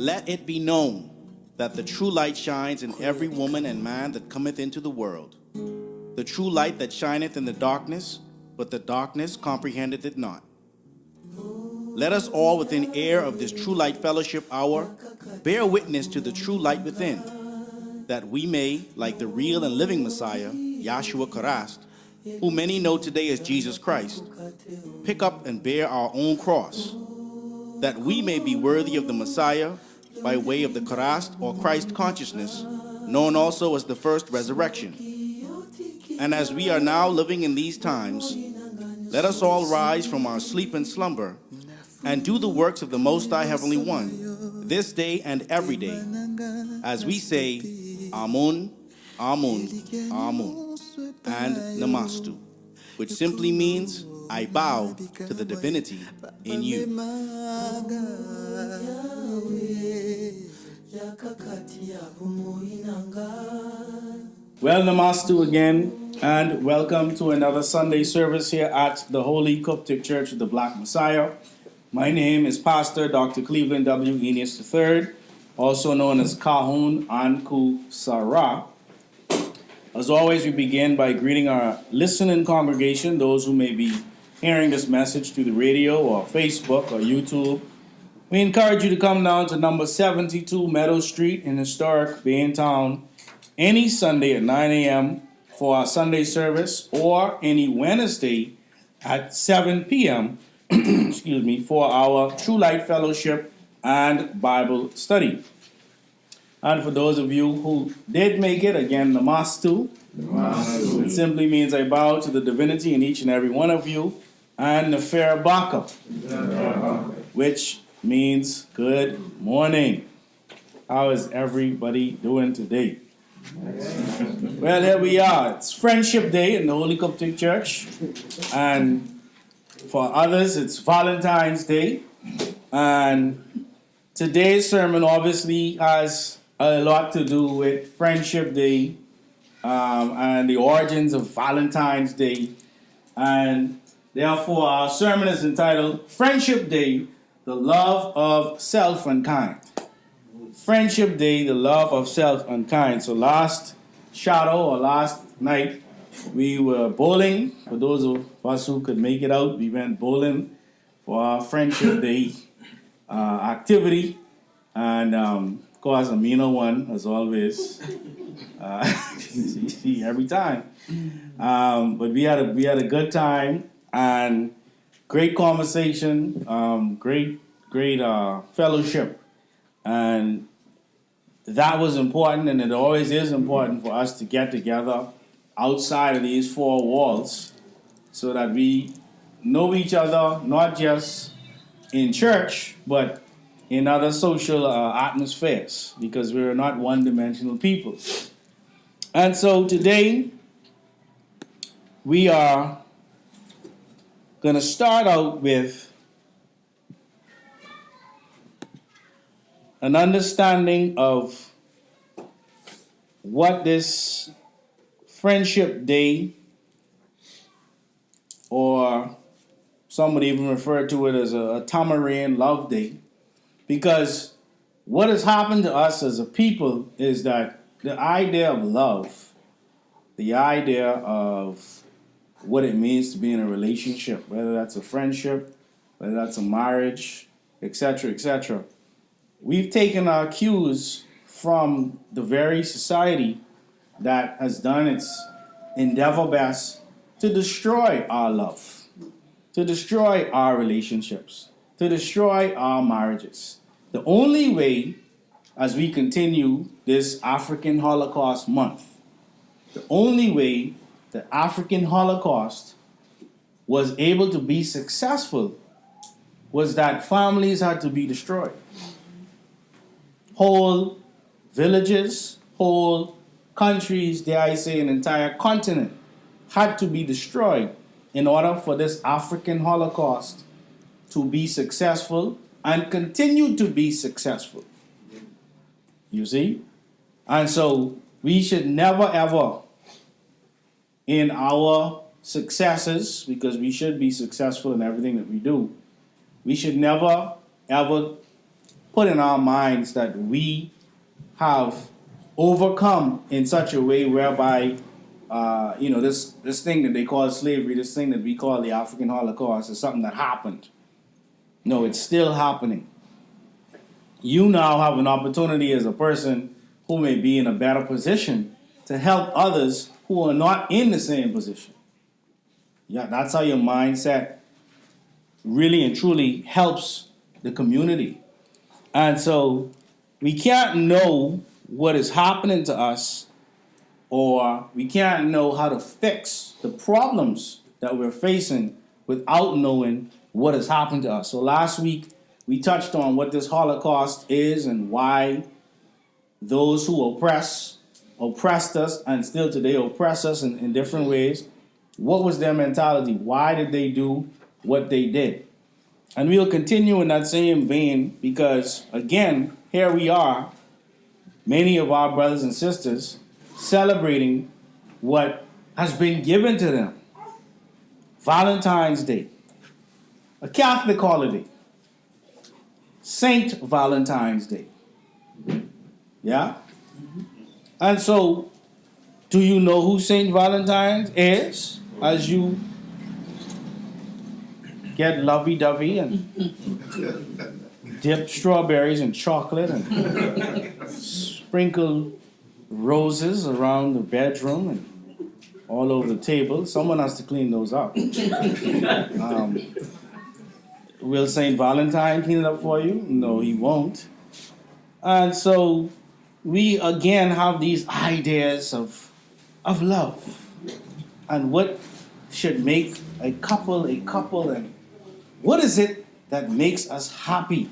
Let it be known that the true light shines in every woman and man that cometh into the world. The true light that shineth in the darkness, but the darkness comprehendeth it not. Let us all within air of this true light fellowship hour bear witness to the true light within, that we may, like the real and living Messiah, Yahshua Christ, who many know today as Jesus Christ, pick up and bear our own cross, that we may be worthy of the Messiah by way of the Christ or Christ consciousness, known also as the first resurrection. And as we are now living in these times, let us all rise from our sleep and slumber and do the works of the Most High Heavenly One, this day and every day, as we say, Amun, Amun, Amun, and Namastu, which simply means, I bow to the divinity in you. Well, Namastu again, and welcome to another Sunday service here at the Holy Qubtic Church of the Black Messiah. My name is Pastor Dr. Cleveland W. Eneas III, also known as Ka-Hun, Anku Sa Ra. As always, we begin by greeting our listening congregation, those who may be hearing this message through the radio or Facebook or YouTube. We encourage you to come down to number 72 Meadow Street in historic Baintown any Sunday at 9 a.m. for our Sunday service, or any Wednesday at 7 p.m. for our True Light Fellowship and Bible study. And for those of you who did make it, again, Namastu. Namastu. It simply means I bow to the divinity in each and every one of you. And Nefer Baka, which means good morning. How is everybody doing today? Well, here we are. It's Friendship Day in the Holy Qubtic Church. And for others, it's Valentine's Day. And today's sermon obviously has a lot to do with Friendship Day and the origins of Valentine's Day. And therefore, our sermon is entitled Friendship Day, the Love of Self and Kind. Friendship Day, the Love of Self and Kind. So last night, we were bowling. For those of us who could make it out, we went bowling for our Friendship Day activity. And of course, Amina won, as always. Every time. But we had a good time and great conversation, great fellowship. And that was important, and it always is important for us to get together outside of these four walls so that we know each other, not just in church, but in other social atmospheres, because we're not one-dimensional people. And so today, we are going to start out with an understanding of what this Friendship Day, or some would even refer to it as a Tamarind Love Day, because what has happened to us as a people is that the idea of love, the idea of what it means to be in a relationship, whether that's a friendship, whether that's a marriage, etc., etc., we've taken our cues from the very society that has done its endeavor best to destroy our love, to destroy our relationships, to destroy our marriages. The only way, as we continue this African Holocaust month, the only way the African Holocaust was able to be successful was that families had to be destroyed. Whole villages, whole countries, dare I say an entire continent, had to be destroyed in order for this African Holocaust to be successful and continue to be successful. You see? And so we should never ever, in our successes, because we should be successful in everything that we do, we should never ever put in our minds that we have overcome in such a way whereby, this thing that they call slavery, this thing that we call the African Holocaust, is something that happened. No, it's still happening. You now have an opportunity as a person who may be in a better position to help others who are not in the same position. Yeah, that's how your mindset really and truly helps the community. And so we can't know what is happening to us, or we can't know how to fix the problems that we're facing without knowing what has happened to us. So last week we touched on what this Holocaust is and why those who oppressed us and still today oppress us in different ways. What was their mentality? Why did they do what they did? And we'll continue in that same vein because, again, here we are, many of our brothers and sisters celebrating what has been given to them. Valentine's Day, a Catholic holiday. Saint Valentine's Day. Yeah? And so, do you know who Saint Valentine is? As you get lovey-dovey and dip strawberries in chocolate and sprinkle roses around the bedroom and all over the table. Someone has to clean those up. Will Saint Valentine clean it up for you? No, he won't. And so we again have these ideas of love and what should make a couple, and what is it that makes us happy?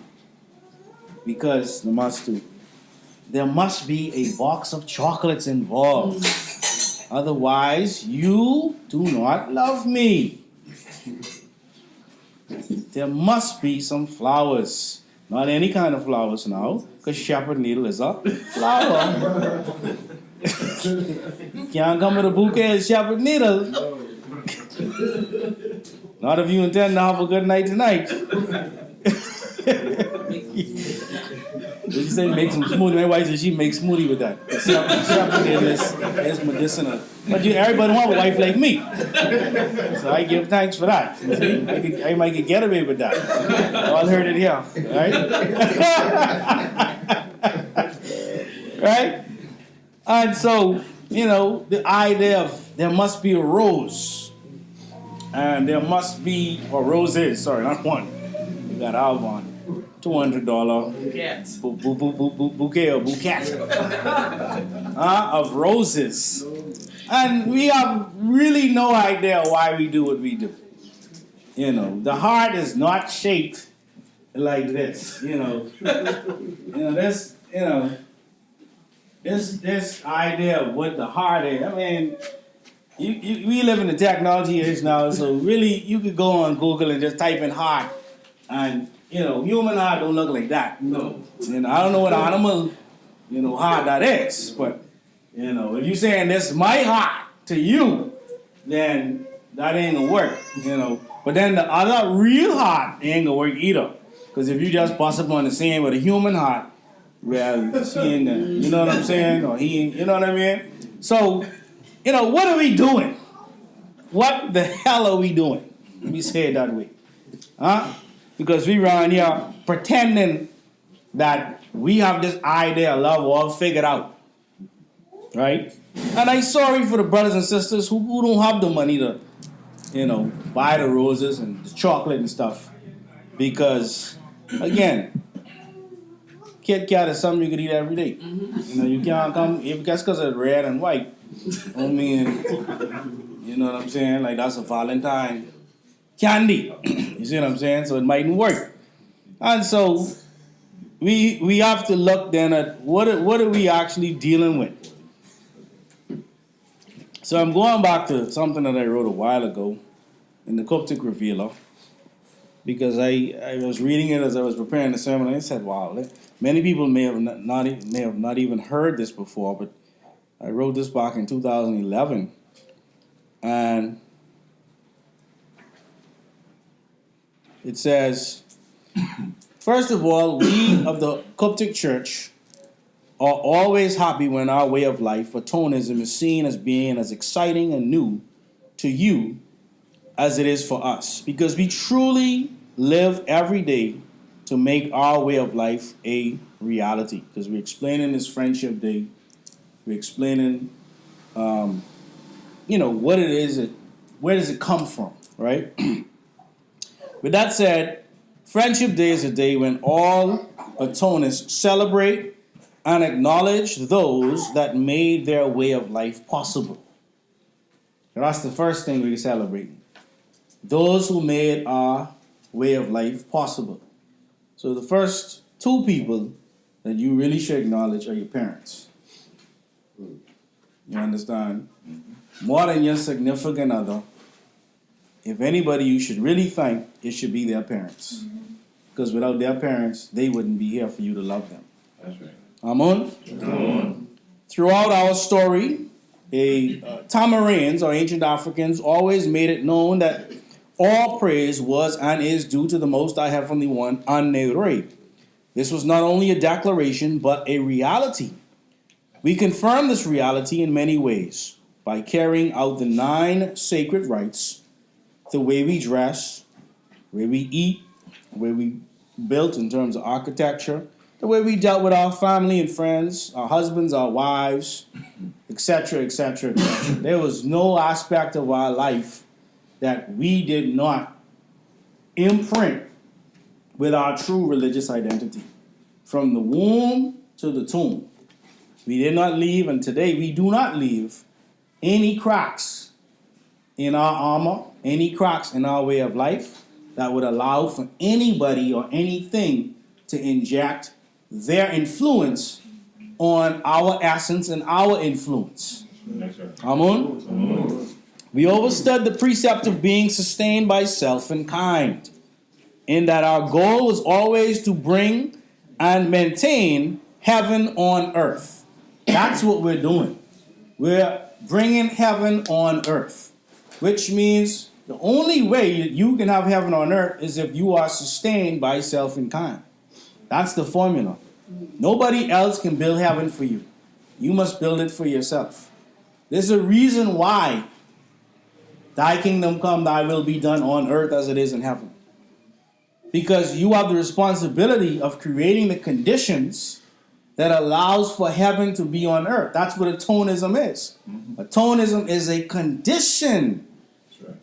Because there must be a box of chocolates involved. Otherwise, you do not love me. There must be some flowers. Not any kind of flowers now, because shepherd needle is a flower. Can't come with a bouquet of shepherd needle. Not if you intend to have a good night tonight. Did you say make some smoothie? My wife said she makes smoothie with that. Shepherd needle is medicinal. But everybody don't have a wife like me. So I give thanks for that. See? I might get away with that. All heard it here. Right? Right? And so, the idea of there must be a rose. And there must be, or roses, sorry, not one. You got our one. $200 bouquet or bouquet of roses. And we have really no idea why we do what we do. The heart is not shaped like this. This idea of what the heart is. I mean, we live in the technology age now, so really you could go on Google and just type in heart, and human heart don't look like that. No. I don't know what animal, heart that is, but if you're saying this is my heart to you, then that ain't gonna work, But then the other real heart ain't gonna work either. Because if you just bust up on the same with a human heart, well, she ain't there. You know what I'm saying? Or he ain't, you know what I mean? So, what are we doing? What the hell are we doing? Let me say it that way. Huh? Because we around here pretending that we have this idea of love all figured out. Right? And I'm sorry for the brothers and sisters who don't have the money to, buy the roses and the chocolate and stuff. Because, again, Kit Kat is something you could eat every day. You can't come, if that's because it's red and white. I mean, you know what I'm saying? Like, that's a Valentine candy. You see what I'm saying? So it mightn't work. And so we have to look then at what are we actually dealing with. So I'm going back to something that I wrote a while ago in the Qubtic Revealer, because I was reading it as I was preparing the sermon, and I said, wow, many people may have not even heard this before, but I wrote this back in 2011, and it says, First of all, we of the Qubtic Church are always happy when our way of life, atonism, is seen as being as exciting and new to you as it is for us. Because we truly live every day to make our way of life a reality. Because we're explaining this Friendship Day. We're explaining, what it is, where does it come from, right? With that said, Friendship Day is a day when all atonists celebrate and acknowledge those that made their way of life possible. And that's the first thing we're celebrating. Those who made our way of life possible. So the first two people that you really should acknowledge are your parents. You understand? More than your significant other. If anybody you should really thank, it should be their parents. Because without their parents, they wouldn't be here for you to love them. That's right. Amen? Amen. Throughout our story, Tamarans, or ancient Africans, always made it known that all praise was and is due to the Most High Heavenly One, An-Ne-Re. This was not only a declaration, but a reality. We confirm this reality in many ways, by carrying out the 9 sacred rites, the way we dress, the way we eat, the way we built in terms of architecture, the way we dealt with our family and friends, our husbands, our wives, etc., etc., etc. There was no aspect of our life that we did not imprint with our true religious identity. From the womb to the tomb. We did not leave, and today we do not leave any cracks in our armor, any cracks in our way of life that would allow for anybody or anything to inject their influence on our essence and our influence. Amen? We overstood the precept of being sustained by self and kind, in that our goal was always to bring and maintain heaven on earth. That's what we're doing. We're bringing heaven on earth, which means the only way that you can have heaven on earth is if you are sustained by self and kind. That's the formula. Nobody else can build heaven for you. You must build it for yourself. There's a reason why thy kingdom come, thy will be done on earth as it is in heaven. Because you have the responsibility of creating the conditions that allows for heaven to be on earth. That's what atonism is. Atonism is a condition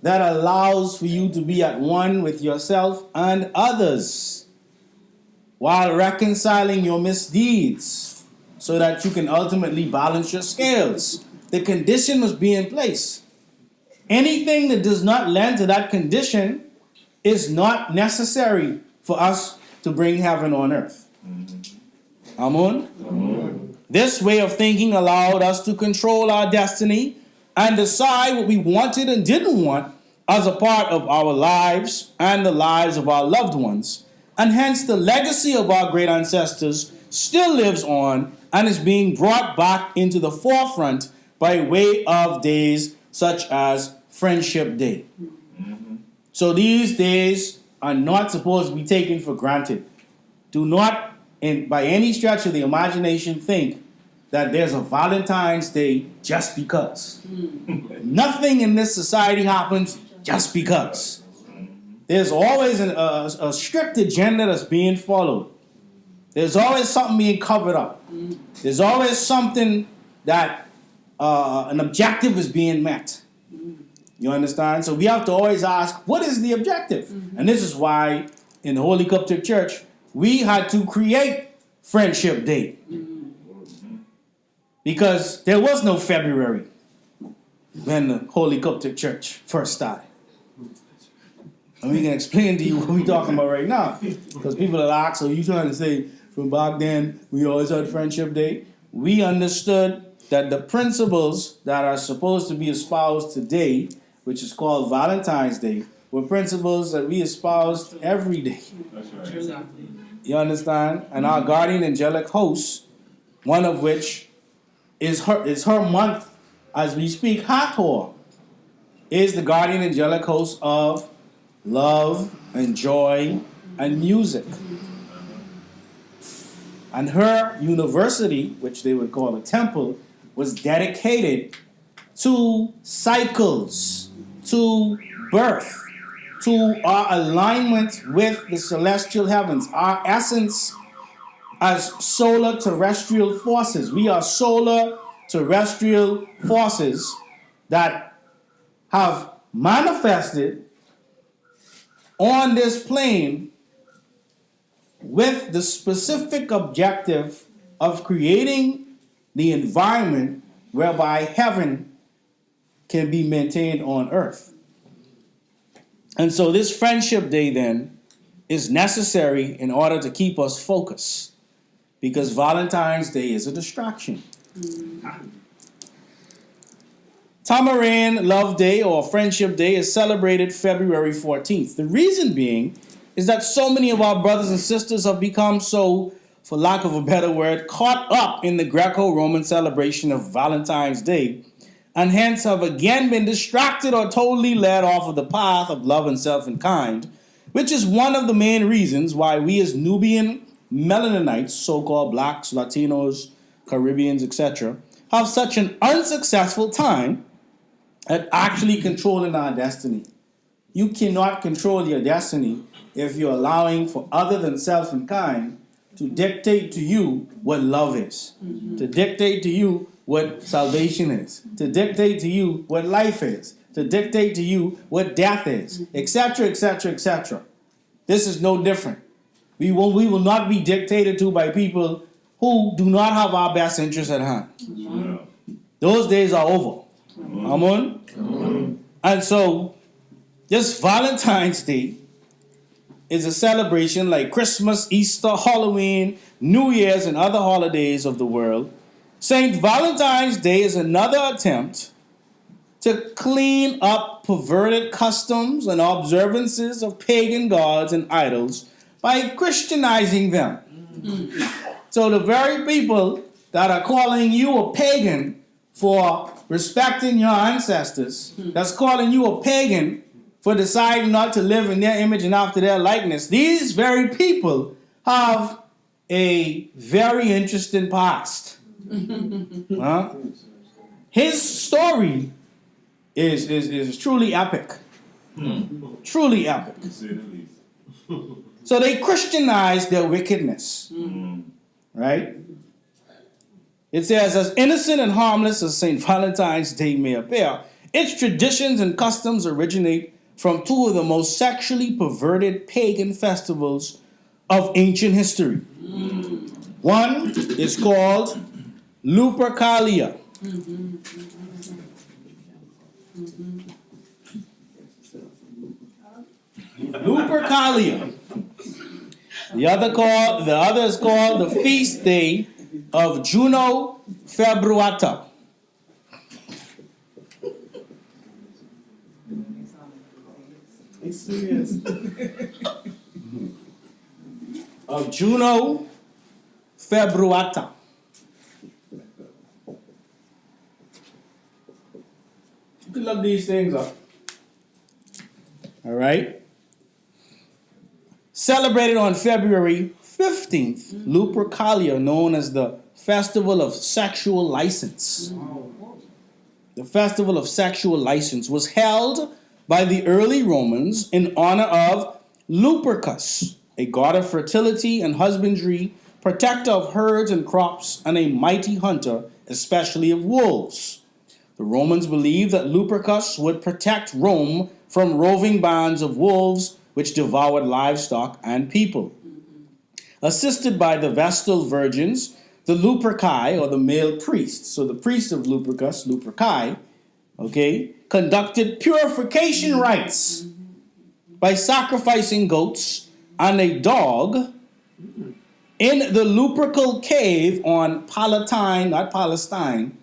that allows for you to be at one with yourself and others, while reconciling your misdeeds so that you can ultimately balance your scales. The condition must be in place. Anything that does not lend to that condition is not necessary for us to bring heaven on earth. Amen? Amen. This way of thinking allowed us to control our destiny and decide what we wanted and didn't want as a part of our lives and the lives of our loved ones. And hence the legacy of our great ancestors still lives on and is being brought back into the forefront by way of days such as Friendship Day. So these days are not supposed to be taken for granted. Do not, by any stretch of the imagination, think that there's a Valentine's Day just because. Nothing in this society happens just because. There's always a strict agenda that's being followed. There's always something being covered up. There's always something that an objective is being met. You understand? So we have to always ask, what is the objective? And this is why in the Holy Qubtic Church, we had to create Friendship Day. Because there was no February when the Holy Qubtic Church first started. And we can explain to you what we're talking about right now. Because people will ask, so you trying to say from back then we always had Friendship Day? We understood that the principles that are supposed to be espoused today, which is called Valentine's Day, were principles that we espoused every day. That's right. You understand? And our guardian angelic host, one of which is her month as we speak, Hathor, is the guardian angelic host of love and joy and music. And her university, which they would call a temple, was dedicated to cycles, to birth, to our alignment with the celestial heavens, our essence as solar terrestrial forces. We are solar terrestrial forces that have manifested on this plane with the specific objective of creating the environment whereby heaven can be maintained on earth. And so this Friendship Day then is necessary in order to keep us focused, because Valentine's Day is a distraction. Tamarind Love Day or Friendship Day is celebrated February 14th. The reason being is that so many of our brothers and sisters have become so, for lack of a better word, caught up in the Greco-Roman celebration of Valentine's Day, and hence have again been distracted or totally led off of the path of love and self and kind, which is one of the main reasons why we as Nubian Melaninites, so-called blacks, Latinos, Caribbeans, etc., have such an unsuccessful time at actually controlling our destiny. You cannot control your destiny if you're allowing for other than self and kind to dictate to you what love is, to dictate to you what salvation is, to dictate to you what life is, to dictate to you what death is, etc., etc., etc. This is no different. We will not be dictated to by people who do not have our best interests at hand. Yeah. Those days are over. Amen? And so, this Valentine's Day is a celebration like Christmas, Easter, Halloween, New Year's, and other holidays of the world. St. Valentine's Day is another attempt to clean up perverted customs and observances of pagan gods and idols by Christianizing them. So the very people that are calling you a pagan for respecting your ancestors, that's calling you a pagan for deciding not to live in their image and after their likeness, these very people have a very interesting past. His story is truly epic. Truly epic. So they Christianized their wickedness. Right? It says, as innocent and harmless as St. Valentine's Day may appear, its traditions and customs originate from two of the most sexually perverted pagan festivals of ancient history. One is called Lupercalia. Lupercalia. The other is called the Feast Day of Juno Februata. Of Juno Februata. You can look these things up. All right. Celebrated on February 15th, Lupercalia, known as the Festival of Sexual License. The Festival of Sexual License was held by the early Romans in honor of Lupercus, a god of fertility and husbandry, protector of herds and crops, and a mighty hunter, especially of wolves. The Romans believed that Lupercus would protect Rome from roving bands of wolves which devoured livestock and people. Assisted by the Vestal virgins, the Luperci, or the male priests, so the priest of Lupercus, Luperci, conducted purification rites by sacrificing goats and a dog in the Lupercal cave on Palatine, not Palestine,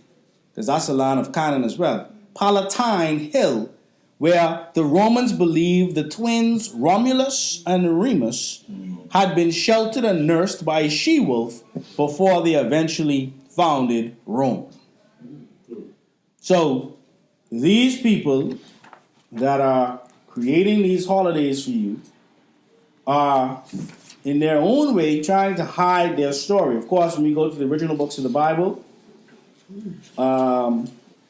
because that's a land of Canaan as well, Palatine Hill, where the Romans believed the twins Romulus and Remus had been sheltered and nursed by a she-wolf before they eventually founded Rome. So, these people that are creating these holidays for you are in their own way, trying to hide their story. Of course, when we go to the original books of the Bible,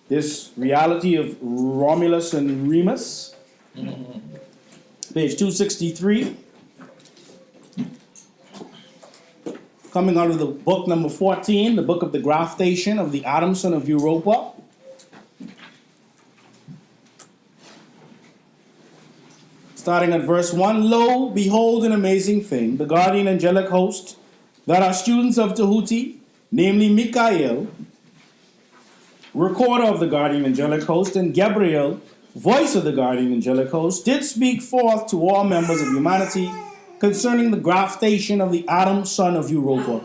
this reality of Romulus and Remus, page 263, coming out of the book number 14, the book of the graftation of the Adam, son of Europa. Starting at verse 1, Lo, behold an amazing thing, the guardian angelic host, that are students of Tahuti, namely Michael, recorder of the guardian angelic host, and Gabriel, voice of the guardian angelic host, did speak forth to all members of humanity concerning the graftation of the Adam, son of Europa.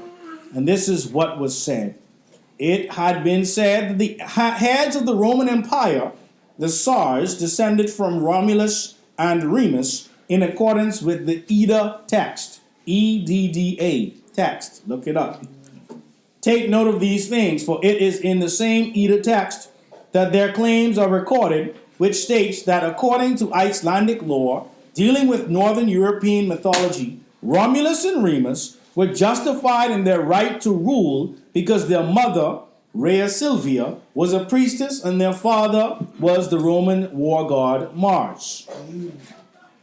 And this is what was said. It had been said that the heads of the Roman Empire, the Tsars, descended from Romulus and Remus in accordance with the Edda text. E-D-D-A text. Look it up. Take note of these things, for it is in the same Edda text that their claims are recorded, which states that according to Icelandic lore, dealing with Northern European mythology, Romulus and Remus were justified in their right to rule because their mother, Rhea Silvia, was a priestess and their father was the Roman war god Mars.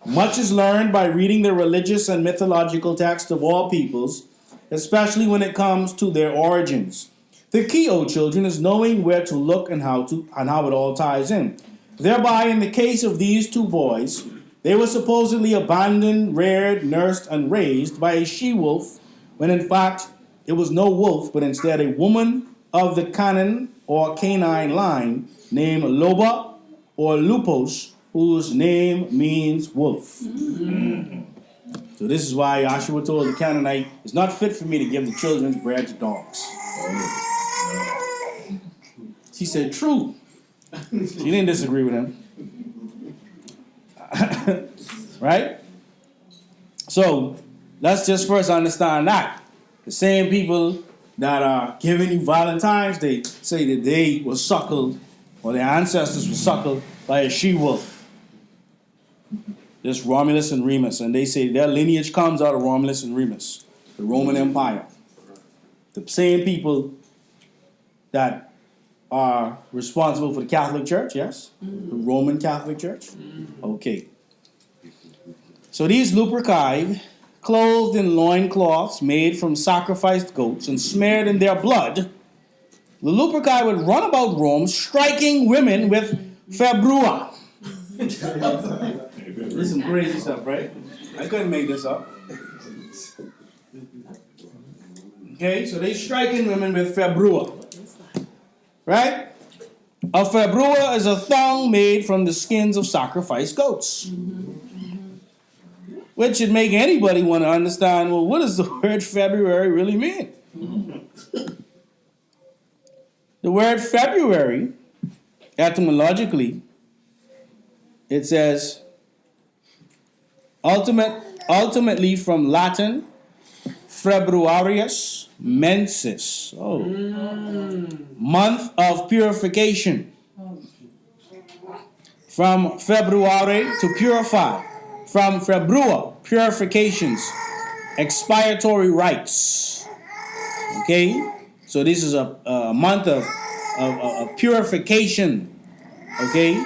Much is learned by reading the religious and mythological text of all peoples, especially when it comes to their origins. The key, O children, is knowing where to look and how it all ties in. Thereby, in the case of these two boys, they were supposedly abandoned, reared, nursed, and raised by a she-wolf, when in fact it was no wolf, but instead a woman of the Canaan or canine line named Loba or Lupos, whose name means wolf. So this is why Joshua told the Canaanite, it's not fit for me to give the children's bread to dogs. She said, true. She didn't disagree with him. Right? So let's just first understand that. The same people that are giving you Valentine's Day say that they were suckled, or their ancestors were suckled by a she-wolf. This Romulus and Remus, and they say their lineage comes out of Romulus and Remus, the Roman Empire. The same people that are responsible for the Catholic Church, yes? The Roman Catholic Church? Okay. So these Luperci, clothed in loincloths made from sacrificed goats and smeared in their blood, the Luperci would run about Rome striking women with februa. This is some crazy stuff, right? I couldn't make this up. Okay, so they striking women with februa. Right? A februa is a thong made from the skins of sacrificed goats. Which should make anybody want to understand, well, what does the word February really mean? The word February, etymologically, it says, ultimately from Latin, Februarius mensis. Oh. Month of purification. From February, to purify. From Februa, purifications, expiatory rites. Okay? So this is a month of purification. Okay?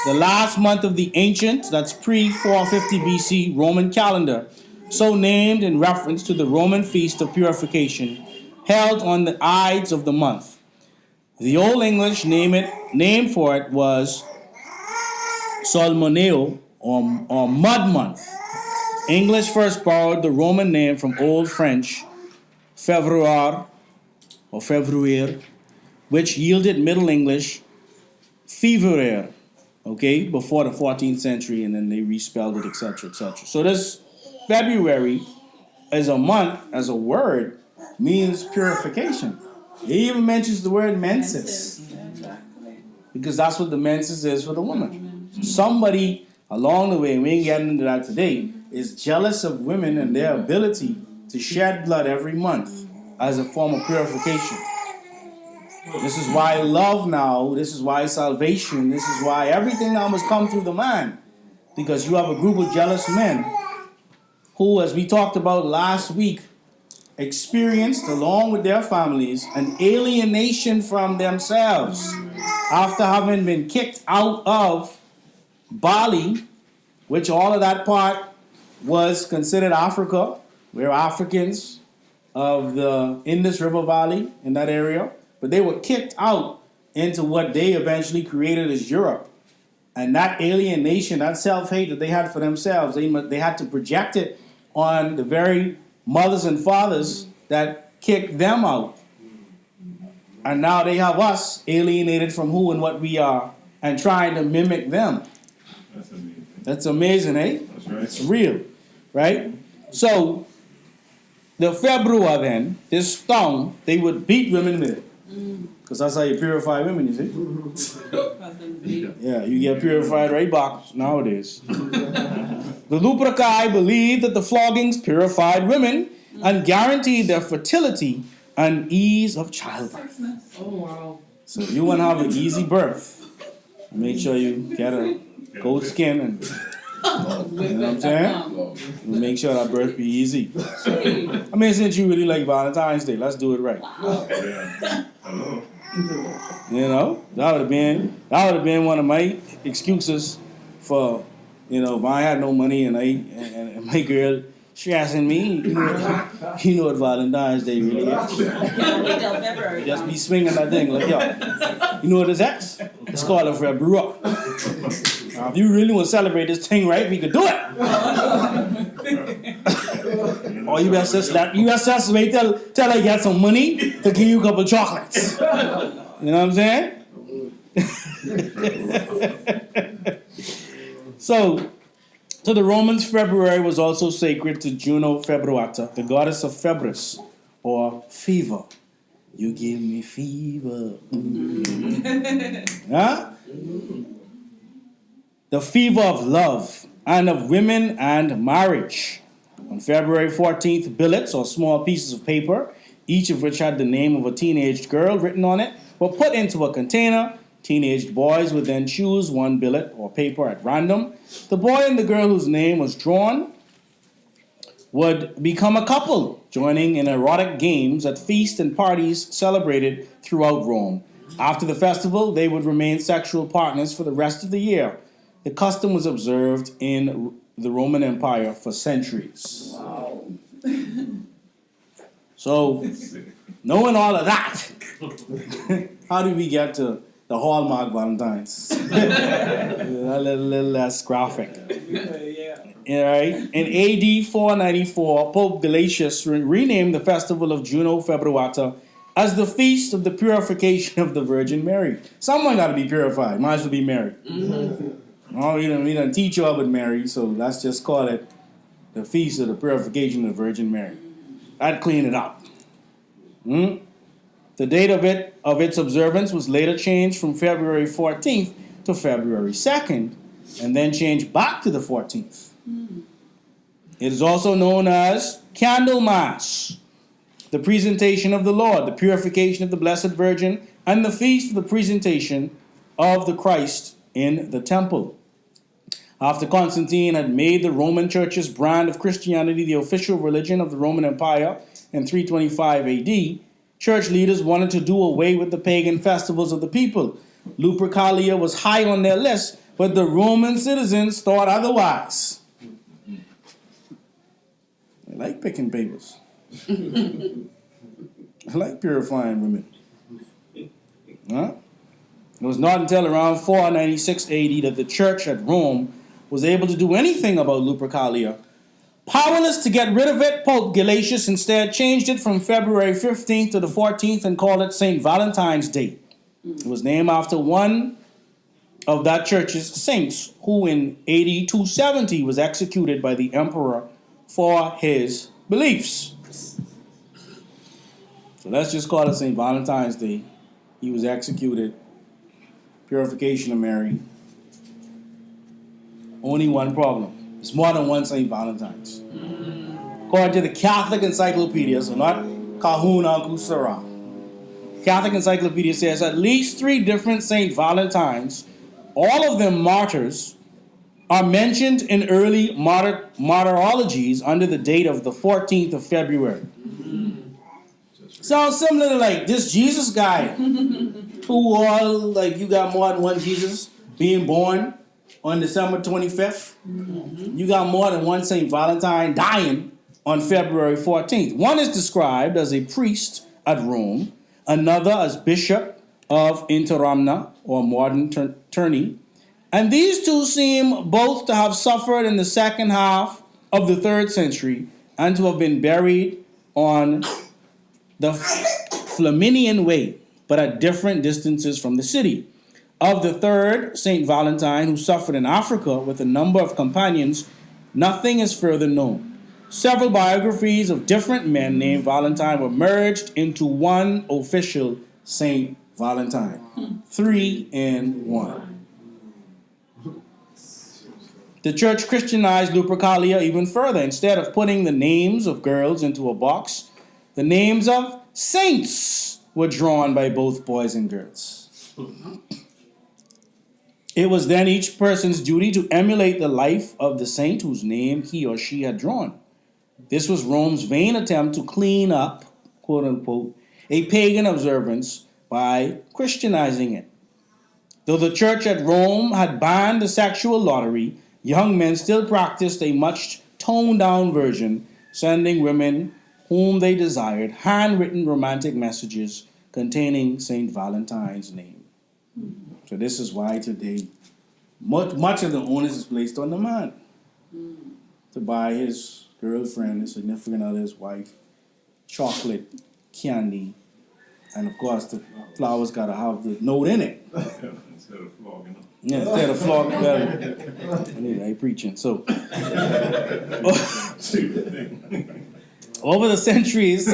The last month of the ancient, that's pre-450 BC Roman calendar, so named in reference to the Roman feast of purification, held on the Ides of the month. The Old English name for it was Solmoneo, or mud month. English first borrowed the Roman name from Old French, février, or février, which yielded Middle English, février, okay, before the 14th century, and then they respelled it, etc., etc. So this February, as a month, as a word, means purification. It even mentions the word menses, because that's what the menses is for the woman. Somebody along the way, and we ain't getting into that today, is jealous of women and their ability to shed blood every month as a form of purification. This is why love now, this is why salvation, this is why everything now must come through the man. Because you have a group of jealous men who, as we talked about last week, experienced, along with their families, an alienation from themselves after having been kicked out of Bali, which all of that part was considered Africa. We're Africans of the Indus River Valley in that area, but they were kicked out into what they eventually created as Europe. And that alienation, that self-hate that they had for themselves, they had to project it on the very mothers and fathers that kicked them out. And now they have us alienated from who and what we are and trying to mimic them. That's amazing, eh? That's right. It's real, right? So, the February then, this tongue, they would beat women with it. Because that's how you purify women, you see? Yeah, you get purified right back nowadays. The Luperci believed that the floggings purified women and guaranteed their fertility and ease of childbirth. Oh, wow. So if you want to have an easy birth, make sure you get a goat skin and, you know what I'm saying? Make sure that birth be easy. I mean, since you really like Valentine's Day, let's do it right. You know, that would have been one of my excuses for, you know, if I had no money and my girl stressing me, you know what Valentine's Day really is. Just be swinging that thing like, yo, you know what it's? It's called a February. Now, if you really want to celebrate this thing right, we could do it. Or you best just wait till I get some money to give you a couple chocolates. You know what I'm saying? So the Romans, February was also sacred to Juno Februata, the goddess of febris, or fever. You give me fever. Huh? The fever of love and of women and marriage. On February 14th, billets, or small pieces of paper, each of which had the name of a teenaged girl written on it, were put into a container. Teenaged boys would then choose one billet or paper at random. The boy and the girl whose name was drawn would become a couple, joining in erotic games at feasts and parties celebrated throughout Rome. After the festival, they would remain sexual partners for the rest of the year. The custom was observed in the Roman Empire for centuries. Wow. So, knowing all of that, how do we get to the Hallmark Valentines? A little less graphic. All right. In AD 494, Pope Gelasius renamed the festival of Juno Februata as the Feast of the Purification of the Virgin Mary. Someone got to be purified. Might as well be Mary. Oh, we didn't teach you about Mary, so let's just call it the Feast of the Purification of the Virgin Mary. That'd clean it up. The date of its observance was later changed from February 14th to February 2nd, and then changed back to the 14th. It is also known as Candlemas, the presentation of the Lord, the purification of the Blessed Virgin, and the feast of the presentation of the Christ in the temple. After Constantine had made the Roman Church's brand of Christianity the official religion of the Roman Empire in 325 AD, church leaders wanted to do away with the pagan festivals of the people. Lupercalia was high on their list, but the Roman citizens thought otherwise. I like picking papers. I like purifying women. Huh? It was not until around 496 AD that the church at Rome was able to do anything about Lupercalia. Powerless to get rid of it, Pope Gelasius instead changed it from February 15th to the 14th and called it St. Valentine's Day. It was named after one of that church's saints who in AD 270 was executed by the emperor for his beliefs. So let's just call it St. Valentine's Day. He was executed. Purification of Mary. Only one problem. It's more than one St. Valentine's. According to the Catholic Encyclopedia, so not Ka-Hun, Anku Sa Ra. Catholic Encyclopedia says at least 3 different St. Valentines, all of them martyrs, are mentioned in early martyrologies under the date of the 14th of February. Sounds similar to like this Jesus guy who all like you got more than one Jesus being born on December 25th. You got more than one St. Valentine dying on February 14th. One is described as a priest at Rome, another as bishop of Interamna or modern Tournai. And these two seem both to have suffered in the second half of the 3rd century and to have been buried on the Flaminian Way, but at different distances from the city. Of the third, St. Valentine, who suffered in Africa with a number of companions, nothing is further known. Several biographies of different men named Valentine were merged into one official St. Valentine. 3 in 1. The church Christianized Lupercalia even further. Instead of putting the names of girls into a box, the names of saints were drawn by both boys and girls. It was then each person's duty to emulate the life of the saint whose name he or she had drawn. This was Rome's vain attempt to clean up, quote unquote, a pagan observance by Christianizing it. Though the church at Rome had banned the sexual lottery, young men still practiced a much toned-down version, sending women whom they desired handwritten romantic messages containing St. Valentine's name. So this is why today much of the onus is placed on the man to buy his girlfriend, his significant other, his wife, chocolate, candy, and of course the flowers got to have the note in it. Instead of flogging them. Yeah, instead of flogging them. I preaching. So over the centuries,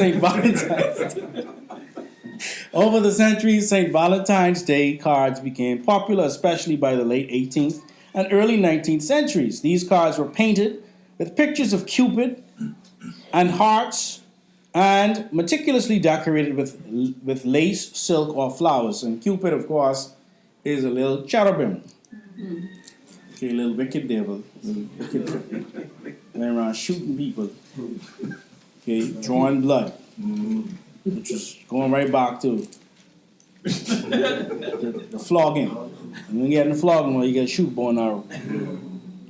St. Valentine's Day cards became popular, especially by the late 18th and early 19th centuries. These cards were painted with pictures of Cupid and hearts and meticulously decorated with lace, silk, or flowers. And Cupid, of course, is a little cherubim. Okay, a little wicked devil. Went around shooting people. Okay, drawing blood. Which is going right back to the flogging. When you get in the flogging, well, you get shoot bow and arrow.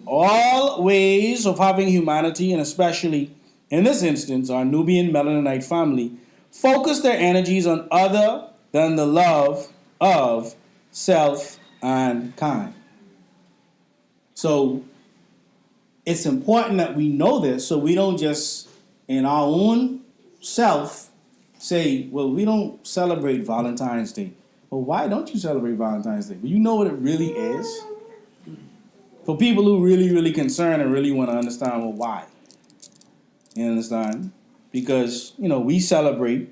All ways of having humanity, and especially in this instance, our Nubian Melaninite family, focus their energies on other than the love of self and kind. So it's important that we know this so we don't just, in our own self, say, well, we don't celebrate Valentine's Day. Well, why don't you celebrate Valentine's Day? Well, you know what it really is? For people who really, really concerned and really want to understand, well, why? You understand? Because, we celebrate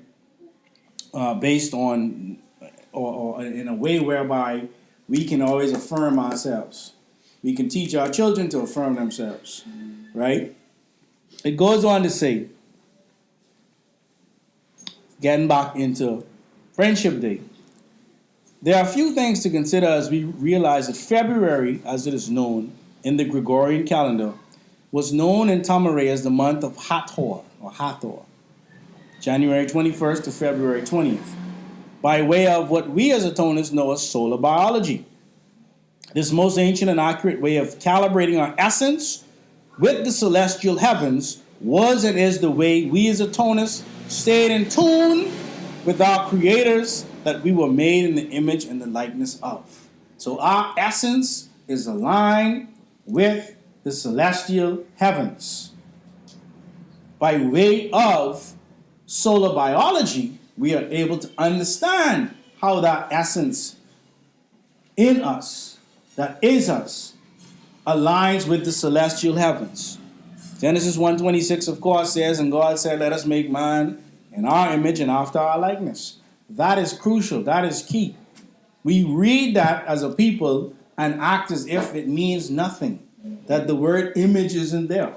based on, or in a way whereby we can always affirm ourselves. We can teach our children to affirm themselves, right? It goes on to say, getting back into Friendship Day, there are a few things to consider as we realize that February, as it is known in the Gregorian calendar, was known in Tamaray as the month of Hathor, or Hathor, January 21st to February 20th, by way of what we as Atonists know as solar biology. This most ancient and accurate way of calibrating our essence with the celestial heavens was and is the way we as Atonists stayed in tune with our creators that we were made in the image and the likeness of. So our essence is aligned with the celestial heavens. By way of solar biology, we are able to understand how that essence in us, that is us, aligns with the celestial heavens. Genesis 1:26, of course, says, and God said, let us make man in our image and after our likeness. That is crucial. That is key. We read that as a people and act as if it means nothing, that the word image isn't there.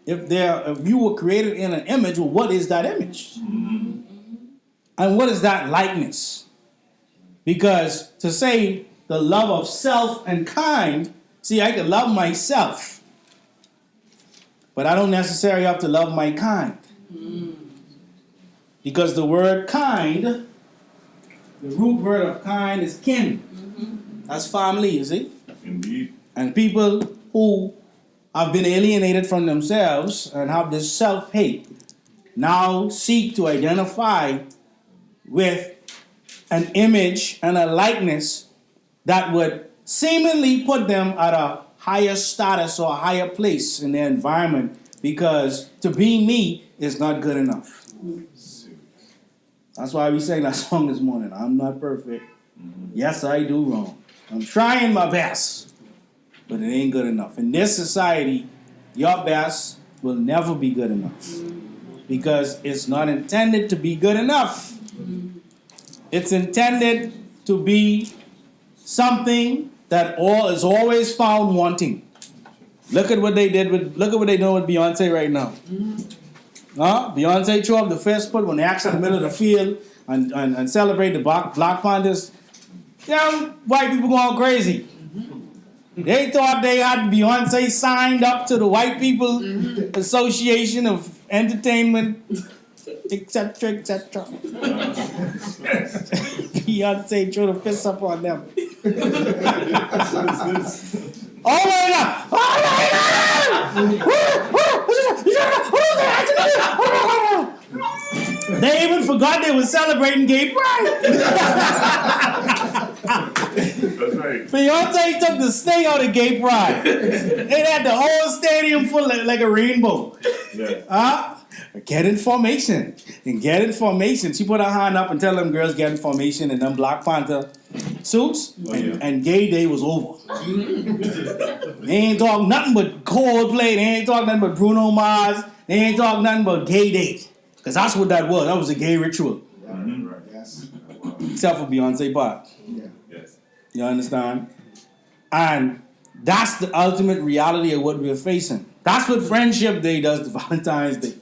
If you were created in an image, well, what is that image? And what is that likeness? Because to say the love of self and kind See, I can love myself, but I don't necessarily have to love my kind. Because the word kind, the root word of kind is kin. That's family, you see? Indeed. And people who have been alienated from themselves and have this self-hate now seek to identify with an image and a likeness that would seemingly put them at a higher status or a higher place in their environment, because to be me is not good enough. That's why we sang that song this morning. I'm not perfect. Yes, I do wrong. I'm trying my best, but it ain't good enough. In this society, your best will never be good enough, because it's not intended to be good enough. It's intended to be something that all is always found wanting. Look at what they doing with Beyonce right now. Beyonce threw up the fist put when they actually in the middle of the field and celebrate the Black Panthers. Them white people going crazy. They thought they had Beyonce signed up to the White People Association of Entertainment, etc., etc. Beyonce threw the fist up on them. Oh my God! They even forgot they were celebrating gay pride. That's right. Beyonce took the sting out of gay pride. They had the whole stadium full like a rainbow. Yeah. Get in formation. And get in formation. She put her hand up and tell them girls get in formation in them Black Panther suits. And gay day was over. They ain't talking nothing but Coldplay. They ain't talking nothing but Bruno Mars. They ain't talking nothing but gay day. Because that's what that was. That was a gay ritual. Right. Yes. Except for Beyonce part. Yeah. Yes. You understand? And that's the ultimate reality of what we're facing. That's what Friendship Day does to Valentine's Day.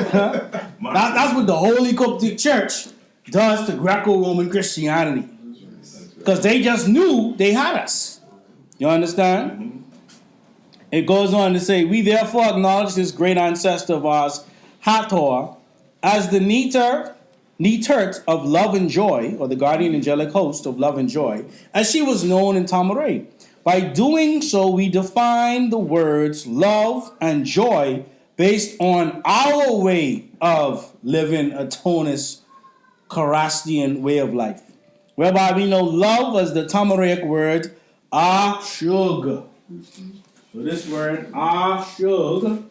That's what the Holy Qubtic Church does to Greco-Roman Christianity. Because they just knew they had us. You understand? It goes on to say, we therefore acknowledge this great ancestor of ours, Hathor, as the Netert of love and joy, or the guardian angelic host of love and joy, as she was known in Tamaray. By doing so, we define the words love and joy based on our way of living a tonus Karastian way of life, whereby we know love as the Tamaraic word ashug. So this word ashug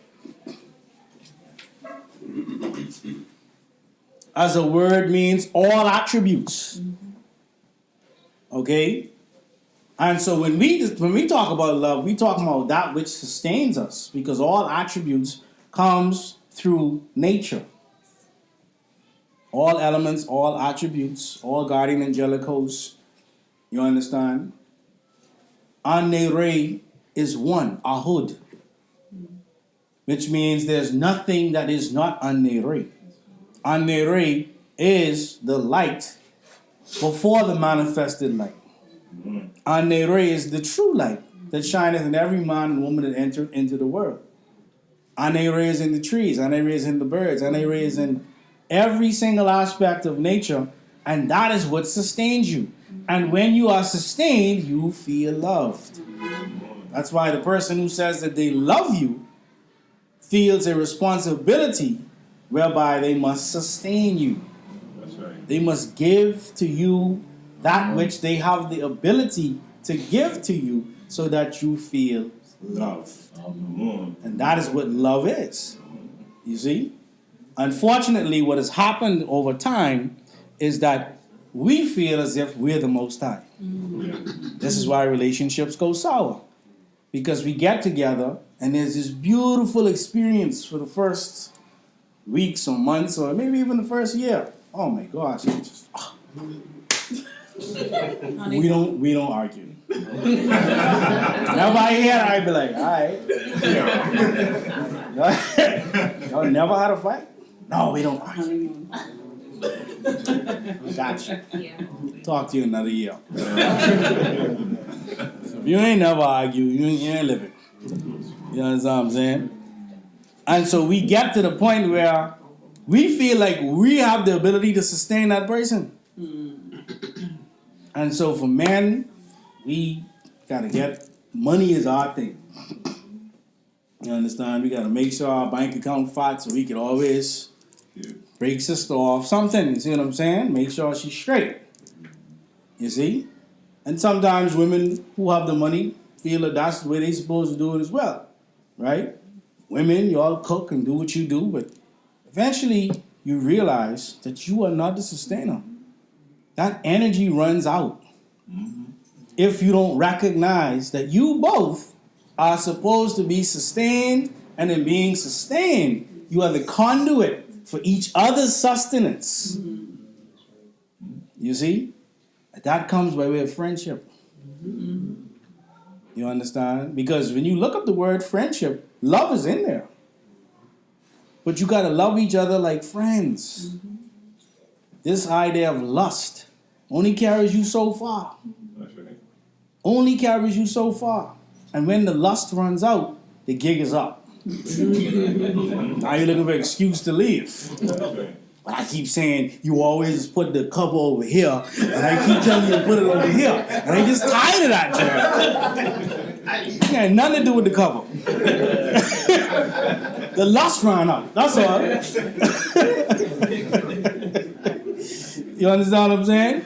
as a word means all attributes. Okay? And so when we talk about love, we talk about that which sustains us, because all attributes comes through nature. All elements, all attributes, all guardian angelic hosts. You understand? An-Nere is one, Ahud, which means there's nothing that is not An-Nere. An-Nere is the light before the manifested light. An-Nere is the true light that shineth in every man and woman that entered into the world. An-Nere is in the trees. An-Nere is in the birds. An-Nere is in every single aspect of nature, and that is what sustains you. And when you are sustained, you feel loved. That's why the person who says that they love you feels a responsibility whereby they must sustain you. That's right. They must give to you that which they have the ability to give to you so that you feel love. And that is what love is. You see? Unfortunately, what has happened over time is that we feel as if we're the Most High. This is why relationships go sour. Because we get together and there's this beautiful experience for the first weeks or months or maybe even the first year. Oh my gosh. It's just, we don't argue. Whenever I hear it, I be like, all right. Y'all never had a fight? No, we don't argue. Gotcha. Yeah. Talk to you another year. You ain't never argue. You ain't living. You understand what I'm saying? And so we get to the point where we feel like we have the ability to sustain that person. And so for men, we gotta get money is our thing. You understand? We gotta make sure our bank account fat so we can always break sister off something. You see what I'm saying? Make sure she's straight. You see? And sometimes women who have the money feel that that's the way they're supposed to do it as well. Right? Women, you all cook and do what you do, but eventually you realize that you are not the sustainer. That energy runs out. If you don't recognize that you both are supposed to be sustained, and in being sustained, you are the conduit for each other's sustenance. You see? That comes by way of friendship. You understand? Because when you look up the word friendship, love is in there. But you got to love each other like friends. This idea of lust only carries you so far. That's right. Only carries you so far. And when the lust runs out, the gig is up. Now you're looking for an excuse to leave. That's right. But I keep saying, you always put the cover over here, and I keep telling you to put it over here. And I just tired of that, Jared. It had nothing to do with the cover. The lust ran out. That's all. You understand what I'm saying?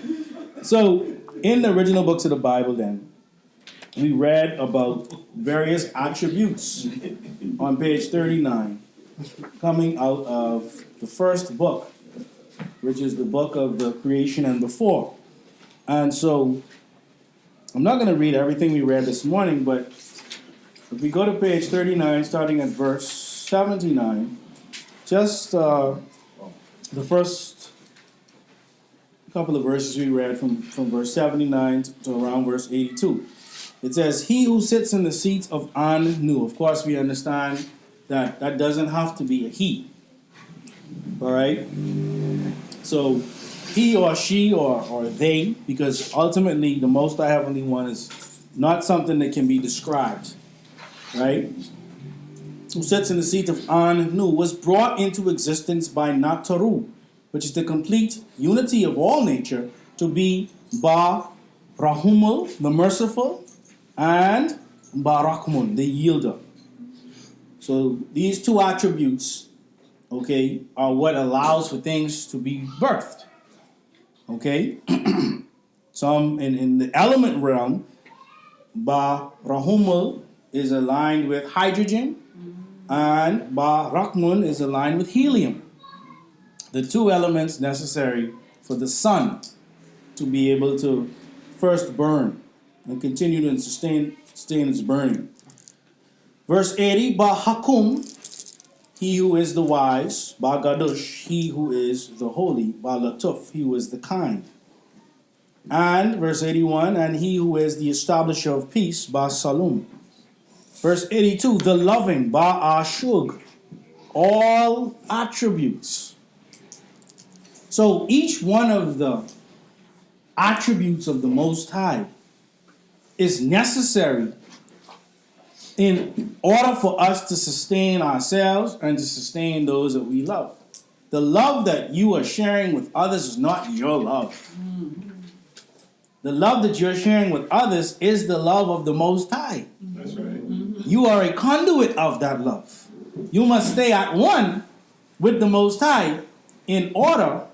So, in the original books of the Bible, then, we read about various attributes on page 39, coming out of the first book, which is the book of the creation and before. And so, I'm not going to read everything we read this morning, but if we go to page 39, starting at verse 79, just the first couple of verses we read from verse 79 to around verse 82. It says, he who sits in the seat of Anu. Of course, we understand that that doesn't have to be a he. All right? So, he or she or they, because ultimately the Most High Heavenly One is not something that can be described. Right? Who sits in the seat of Anu, was brought into existence by Nataru, which is the complete unity of all nature, to be Ba Rahumul, the merciful, and Barakmun, the yielder. So these two attributes, okay, are what allows for things to be birthed. Okay? Some in the element realm, Ba Rahumul is aligned with hydrogen, and Ba Rakmun is aligned with helium. The two elements necessary for the sun to be able to first burn and continue to sustain its burning. Verse 80, Ba Hakum, he who is the wise, Ba Gadush, he who is the holy, Ba Latuf, he who is the kind. And verse 81, and he who is the establisher of peace, Ba Salum. Verse 82, the loving, Ba Ashug, all attributes. So each one of the attributes of the Most High is necessary in order for us to sustain ourselves and to sustain those that we love. The love that you are sharing with others is not your love. The love that you're sharing with others is the love of the Most High. That's right. You are a conduit of that love. You must stay at one with the Most High in order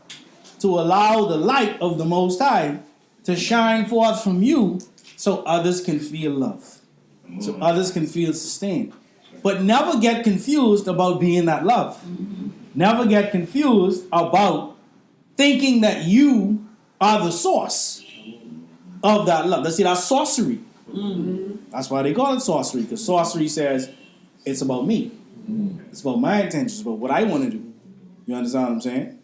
to allow the light of the Most High to shine forth from you so others can feel love, so others can feel sustained. But never get confused about being that love. Never get confused about thinking that you are the source of that love. Let's see, that's sorcery. That's why they call it sorcery, because sorcery says it's about me. It's about my intentions, about what I want to do. You understand what I'm saying?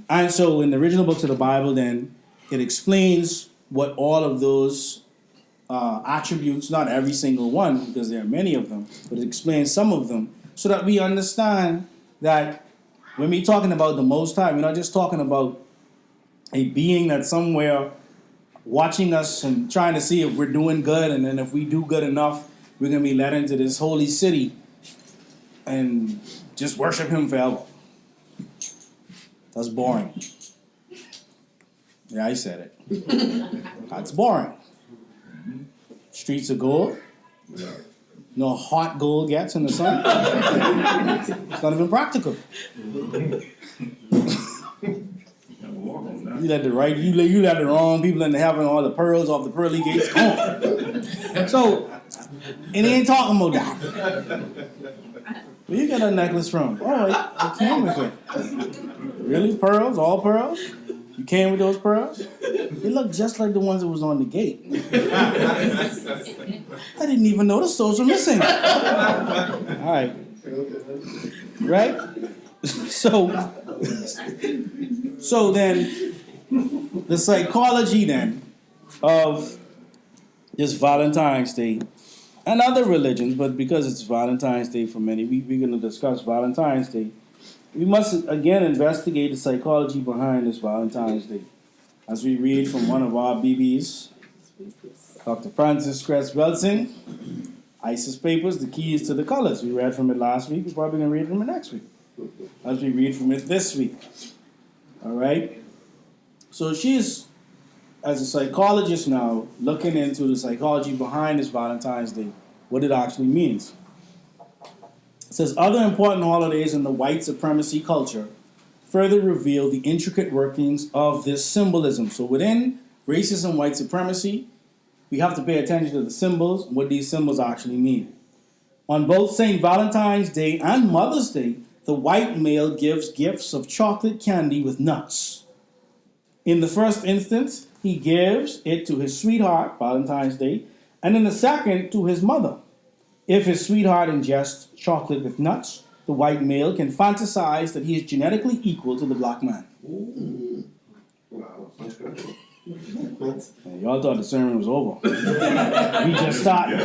And so in the original books of the Bible, then, it explains what all of those attributes, not every single one, because there are many of them, but it explains some of them, so that we understand that when we're talking about the Most High, we're not just talking about a being that's somewhere watching us and trying to see if we're doing good, and then if we do good enough, we're going to be led into this holy city and just worship him forever. That's boring. Yeah, I said it. That's boring. Streets of gold. You know how hot gold gets in the sun? It's not even practical. You let the wrong people into heaven, all the pearls off the pearly gates. Come on. So, and he ain't talking about that. Where you get that necklace from? Oh, I came with it. Really? Pearls? All pearls? You came with those pearls? They look just like the ones that was on the gate. I didn't even notice those were missing. All right. Right? So then, the psychology then of this Valentine's Day and other religions, but because it's Valentine's Day for many, we're going to discuss Valentine's Day. We must again investigate the psychology behind this Valentine's Day. As we read from one of our BBs, Dr. Francis Cress Belson, ISIS Papers, The Keys to the Colors. We read from it last week. We're probably going to read from it next week. As we read from it this week. All right? So she's, as a psychologist now, looking into the psychology behind this Valentine's Day, what it actually means. It says, other important holidays in the white supremacy culture further reveal the intricate workings of this symbolism. So within racism, white supremacy, we have to pay attention to the symbols and what these symbols actually mean. On both St. Valentine's Day and Mother's Day, the white male gives gifts of chocolate candy with nuts. In the first instance, he gives it to his sweetheart, Valentine's Day, and in the second, to his mother. If his sweetheart ingests chocolate with nuts, the white male can fantasize that he is genetically equal to the black man. Wow. Y'all thought the sermon was over. We just started.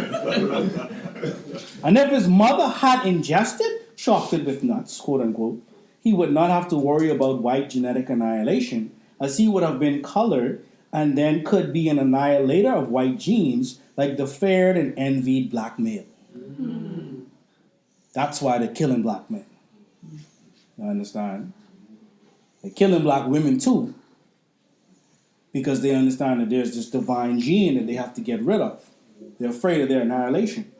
And if his mother had ingested chocolate with nuts, quote unquote, he would not have to worry about white genetic annihilation, as he would have been colored and then could be an annihilator of white genes like the feared and envied black male. That's why they're killing black men. You understand? They're killing black women too, because they understand that there's this divine gene that they have to get rid of. They're afraid of their annihilation.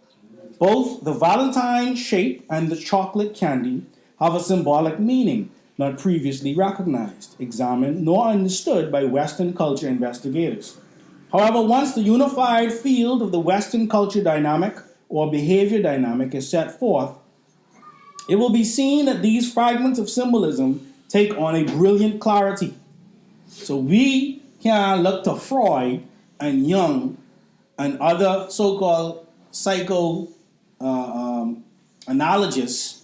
Both the Valentine shape and the chocolate candy have a symbolic meaning not previously recognized, examined, nor understood by Western culture investigators. However, once the unified field of the Western culture dynamic or behavior dynamic is set forth, it will be seen that these fragments of symbolism take on a brilliant clarity. So we can look to Freud and Jung and other so-called psychoanalogists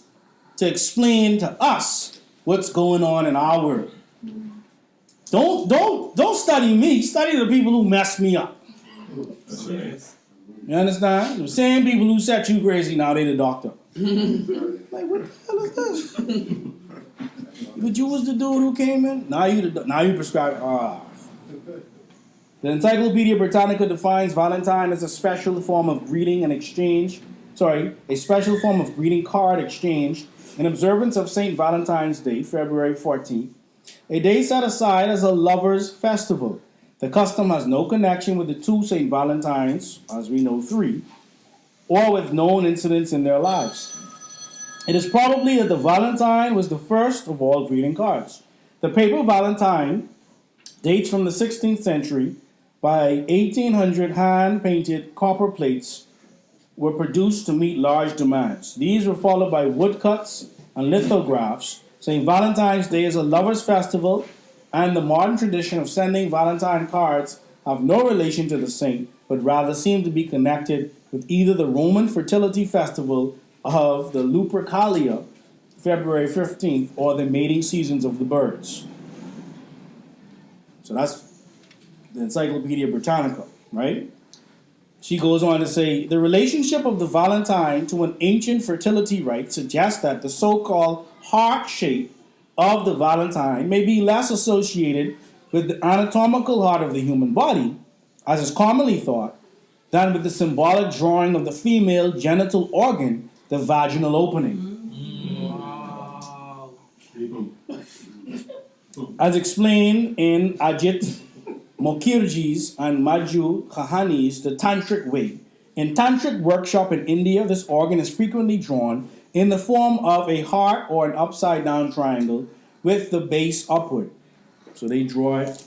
to explain to us what's going on in our world. Don't study me. Study the people who messed me up. That's right. You understand? The same people who set you crazy, now they the doctor. Like, what the hell is this? But you was the dude who came in? Now you prescribe. The Encyclopedia Britannica defines Valentine as a special form of greeting card exchange in observance of St. Valentine's Day, February 14th, a day set aside as a lover's festival. The custom has no connection with the two St. Valentines, as we know, three, or with known incidents in their lives. It is probably that the Valentine was the first of all greeting cards. The paper Valentine dates from the 16th century. By 1800, hand-painted copper plates were produced to meet large demands. These were followed by woodcuts and lithographs. St. Valentine's Day is a lover's festival, and the modern tradition of sending Valentine cards have no relation to the saint, but rather seem to be connected with either the Roman fertility festival of the Lupercalia, February 15th, or the mating seasons of the birds. So that's the Encyclopedia Britannica, right? She goes on to say, the relationship of the Valentine to an ancient fertility rite suggests that the so-called heart shape of the Valentine may be less associated with the anatomical heart of the human body as is commonly thought, than with the symbolic drawing of the female genital organ, the vaginal opening. As explained in Ajit Mukherjee's and Maju Kahani's The Tantric Way. In Tantric workshop in India, this organ is frequently drawn in the form of a heart or an upside-down triangle with the base upward. So they draw it.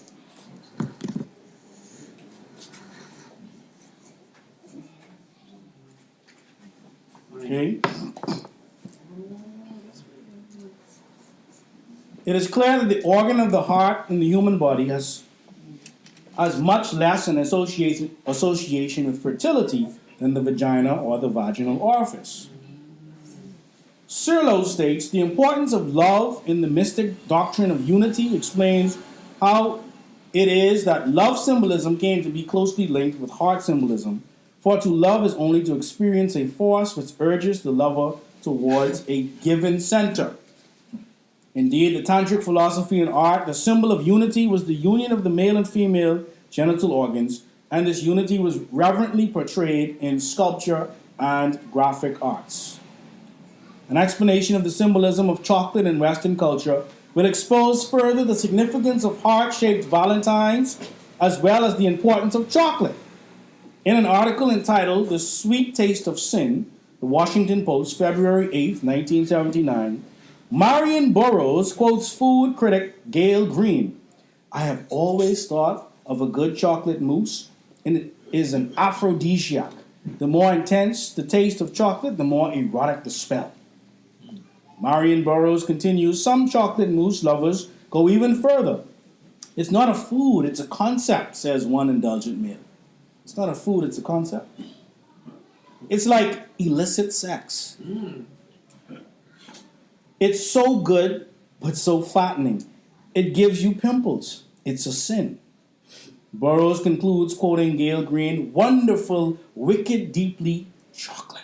Okay. It is clear that the organ of the heart in the human body has much less an association with fertility than the vagina or the vaginal orifice. Serlo states the importance of love in the mystic doctrine of unity explains how it is that love symbolism came to be closely linked with heart symbolism, for to love is only to experience a force which urges the lover towards a given center. Indeed, the tantric philosophy and art, the symbol of unity was the union of the male and female genital organs, and this unity was reverently portrayed in sculpture and graphic arts. An explanation of the symbolism of chocolate in Western culture will expose further the significance of heart-shaped valentines, as well as the importance of chocolate. In an article entitled The Sweet Taste of Sin, the Washington Post, February 8, 1979, Marion Burroughs quotes food critic Gail Green. I have always thought of a good chocolate mousse, and it is an aphrodisiac. The more intense the taste of chocolate, the more erotic the smell. Marion Burroughs continues, some chocolate mousse lovers go even further. It's not a food, it's a concept, says one indulgent male. It's not a food, it's a concept. It's like illicit sex. It's so good, but so fattening. It gives you pimples. It's a sin. Burroughs concludes, quoting Gail Green, wonderful, wicked, deeply chocolate.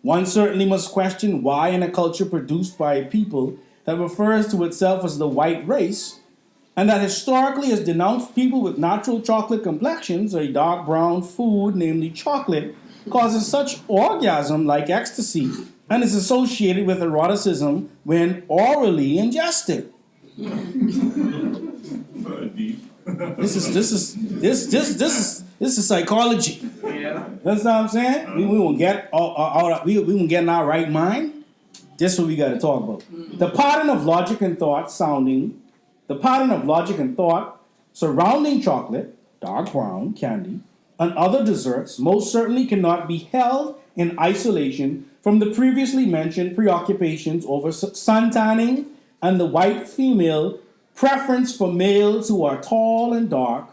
One certainly must question why in a culture produced by a people that refers to itself as the white race, and that historically has denounced people with natural chocolate complexions, a dark brown food, namely chocolate, causes such orgasm like ecstasy and is associated with eroticism when orally ingested. This is psychology. Yeah. That's what I'm saying. We won't get we won't get in our right mind. This is what we got to talk about. The pattern of logic and thought surrounding chocolate, dark brown candy, and other desserts most certainly cannot be held in isolation from the previously mentioned preoccupations over sun tanning and the white female preference for males who are tall and dark,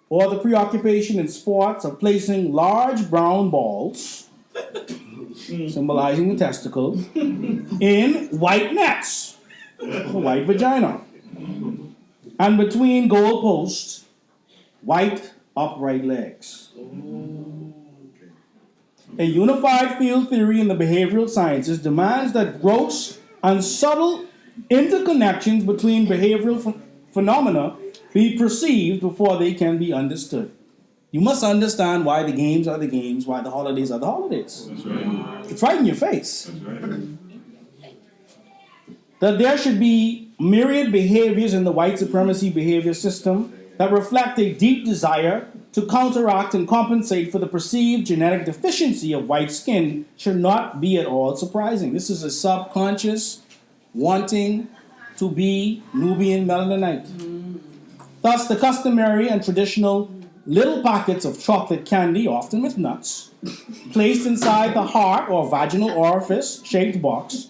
or the preoccupation in sports of placing large brown balls, symbolizing the testicle, in white nets, the white vagina, and between goal posts, white upright legs. A unified field theory in the behavioral sciences demands that gross and subtle interconnections between behavioral phenomena be perceived before they can be understood. You must understand why the games are the games, why the holidays are the holidays. That's right. It's right in your face. That's right. That there should be myriad behaviors in the white supremacy behavior system that reflect a deep desire to counteract and compensate for the perceived genetic deficiency of white skin should not be at all surprising. This is a subconscious wanting to be Nubian melanite. Thus, the customary and traditional little packets of chocolate candy, often with nuts, placed inside the heart or vaginal orifice-shaped box,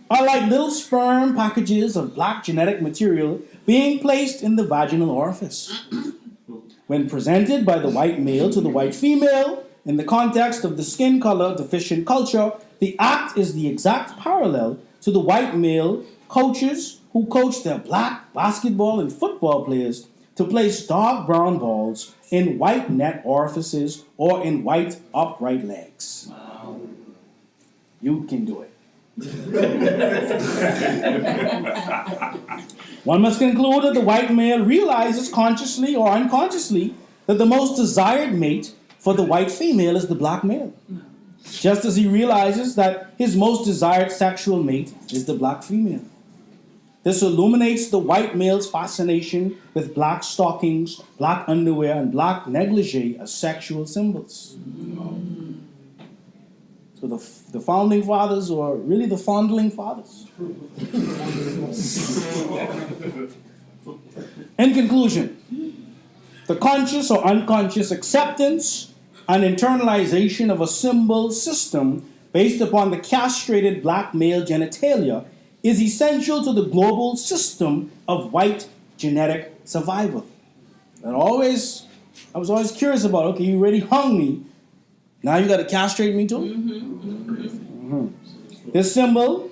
are like little sperm packages of black genetic material being placed in the vaginal orifice. When presented by the white male to the white female, in the context of the skin color deficient culture, the act is the exact parallel to the white male coaches who coach their black basketball and football players to place dark brown balls in white net orifices or in white upright legs. Wow. You can do it. One must conclude that the white male realizes consciously or unconsciously that the most desired mate for the white female is the black male, just as he realizes that his most desired sexual mate is the black female. This illuminates the white male's fascination with black stockings, black underwear, and black negligee as sexual symbols. So the founding fathers were really the fondling fathers. In conclusion, the conscious or unconscious acceptance and internalization of a symbol system based upon the castrated black male genitalia is essential to the global system of white genetic survival. I was always curious about, okay, you already hung me, now you got to castrate me too? This symbol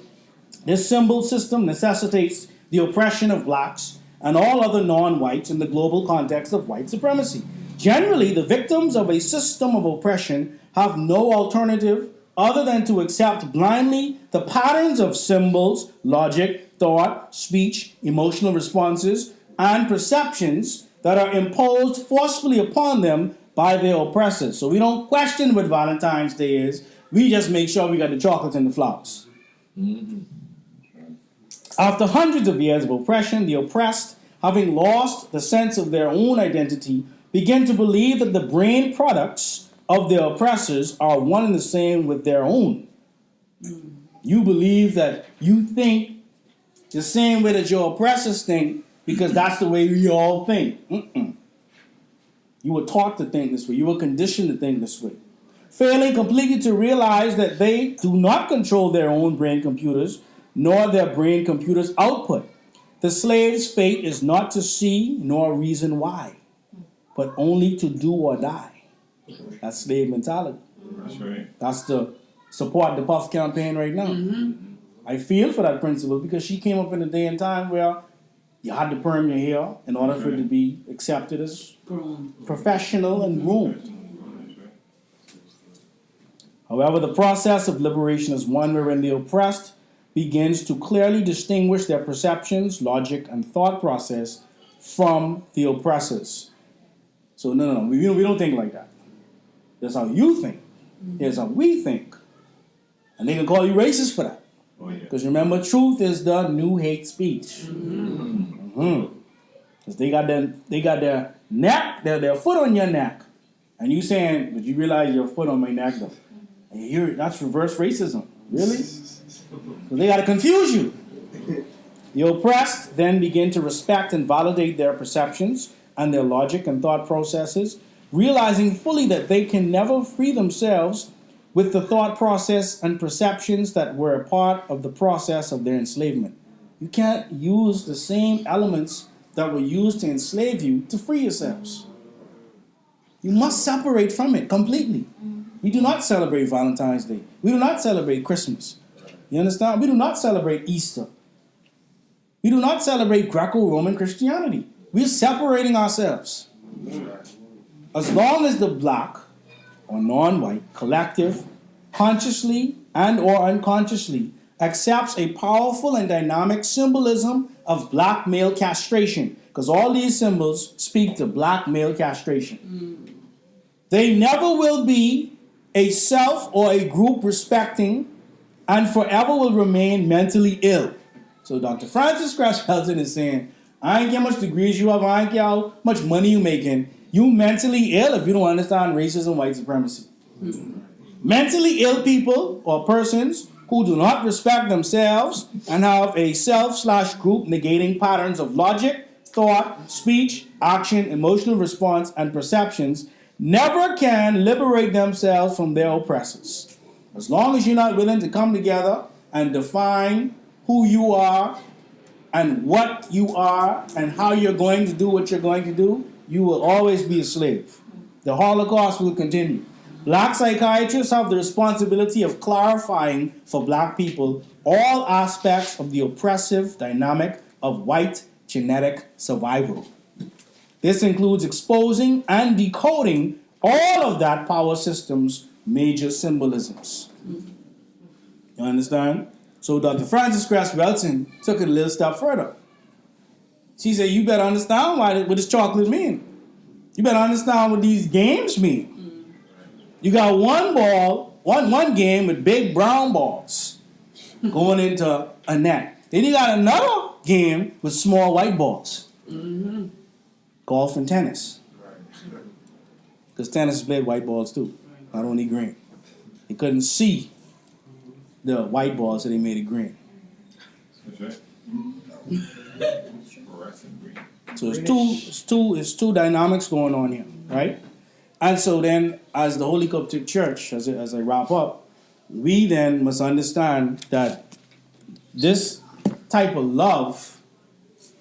system necessitates the oppression of blacks and all other non-whites in the global context of white supremacy. Generally, the victims of a system of oppression have no alternative other than to accept blindly the patterns of symbols, logic, thought, speech, emotional responses, and perceptions that are imposed forcefully upon them by their oppressors. So we don't question what Valentine's Day is. We just make sure we got the chocolates and the flowers. After hundreds of years of oppression, the oppressed, having lost the sense of their own identity, begin to believe that the brain products of their oppressors are one and the same with their own. You believe that you think the same way that your oppressors think because that's the way we all think. You were taught to think this way. You were conditioned to think this way. Failing completely to realize that they do not control their own brain computers, nor their brain computers' output. The slave's fate is not to see nor reason why, but only to do or die. That's slave mentality. That's right. That's the support the Puff campaign right now. I feel for that principle because she came up in a day and time where you had to perm your hair in order for it to be accepted as professional and groomed. However, the process of liberation is one wherein the oppressed begins to clearly distinguish their perceptions, logic, and thought process from the oppressors. So no, we don't think like that. That's how you think. Here's how we think. And they can call you racist for that. Because remember, truth is the new hate speech. Because they got their neck, their foot on your neck. And you saying, but you realize your foot on my neck though. And that's reverse racism. Really? So they got to confuse you. The oppressed then begin to respect and validate their perceptions and their logic and thought processes, realizing fully that they can never free themselves with the thought process and perceptions that were a part of the process of their enslavement. You can't use the same elements that were used to enslave you to free yourselves. You must separate from it completely. We do not celebrate Valentine's Day. We do not celebrate Christmas. You understand? We do not celebrate Easter. We do not celebrate Greco-Roman Christianity. We're separating ourselves. As long as the black or non-white collective consciously and or unconsciously accepts a powerful and dynamic symbolism of black male castration, because all these symbols speak to black male castration. They never will be a self or a group respecting and forever will remain mentally ill. So Dr. Francis Crash Helton is saying, I ain't care how much degrees you have, I ain't care how much money you making. You mentally ill if you don't understand racism, white supremacy. Mentally ill people or persons who do not respect themselves and have a self/group negating patterns of logic, thought, speech, action, emotional response, and perceptions never can liberate themselves from their oppressors. As long as you're not willing to come together and define who you are and what you are and how you're going to do what you're going to do, you will always be a slave. The Holocaust will continue. Black psychiatrists have the responsibility of clarifying for black people all aspects of the oppressive dynamic of white genetic survival. This includes exposing and decoding all of that power system's major symbolisms. You understand? So Dr. Frances Cress Welton took it a little step further. She said, you better understand what this chocolate mean. You better understand what these games mean. You got one game with big brown balls going into a net. Then you got another game with small white balls. Golf and tennis. Because tennis played white balls too, not only green. They couldn't see the white balls, so they made it green. That's right. So it's two dynamics going on here, right? And so then, as the Holy Qubtic Church, as I wrap up, we then must understand that this type of love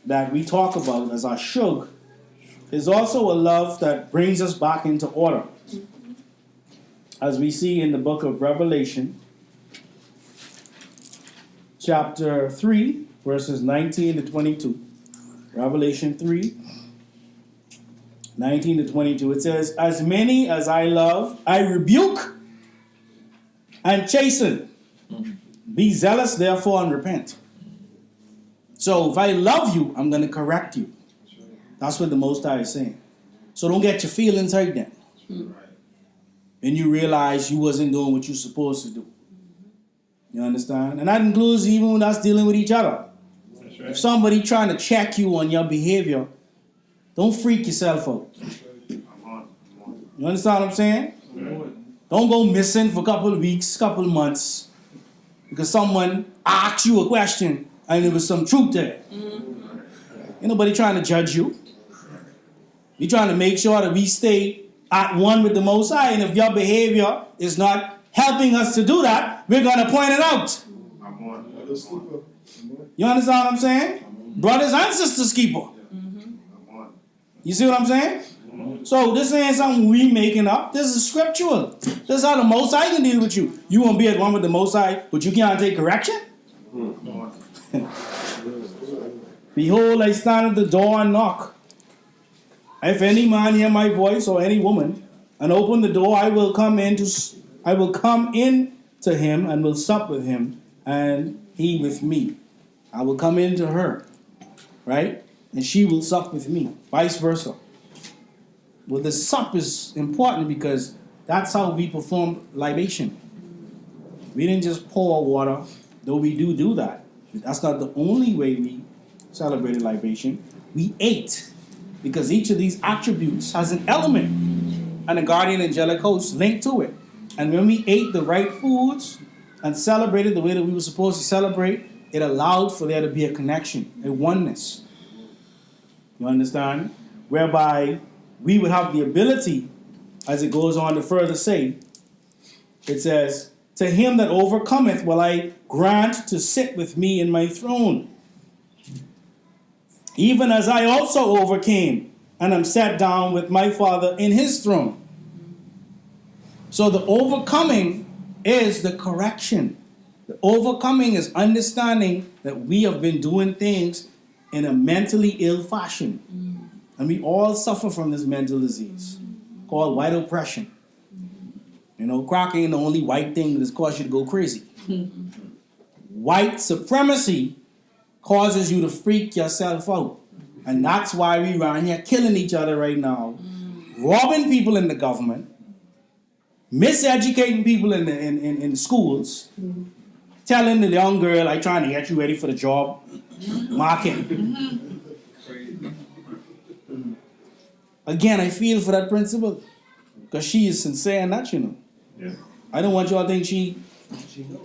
that we talk about as our shug is also a love that brings us back into order. As we see in the book of Revelation, chapter 3, verses 19 to 22. Revelation 3, 19 to 22. It says, as many as I love, I rebuke and chasten. Be zealous, therefore, and repent. So if I love you, I'm going to correct you. That's what the Most High is saying. So don't get your feelings hurt then. And you realize you wasn't doing what you're supposed to do. You understand? And that includes even when us dealing with each other. Right. If somebody trying to check you on your behavior, don't freak yourself out. You understand what I'm saying? Don't go missing for a couple of weeks, couple of months, because someone asked you a question and there was some truth there. Ain't nobody trying to judge you. We're trying to make sure that we stay at one with the Most High, and if your behavior is not helping us to do that, we're going to point it out. You understand what I'm saying? Brothers and sisters keeper. You see what I'm saying? So this ain't something we making up. This is scriptural. This is how the Most High can deal with you. You won't be at one with the Most High, but you can't take correction? Behold, I stand at the door and knock. If any man hear my voice, or any woman, and open the door, I will come in to him and will sup with him, and he with me. I will come into her, right? And she will sup with me, vice versa. Well, the sup is important because that's how we perform libation. We didn't just pour water, though we do that. That's not the only way we celebrated libation. We ate, because each of these attributes has an element and a guardian angelic host linked to it. And when we ate the right foods and celebrated the way that we were supposed to celebrate, it allowed for there to be a connection, a oneness. You understand? Whereby we would have the ability, as it goes on to further say, it says, to him that overcometh will I grant to sit with me in my throne, even as I also overcame and am sat down with my Father in his throne. So the overcoming is the correction. The overcoming is understanding that we have been doing things in a mentally ill fashion. And we all suffer from this mental disease called white oppression. You know, crack ain't the only white thing that has caused you to go crazy. White supremacy causes you to freak yourself out. And that's why we around here killing each other right now, robbing people in the government, miseducating people in schools, telling the young girl, I'm trying to get you ready for the job market. Again, I feel for that principal, because she is sincere in that, you know. Yeah. I don't want y'all to think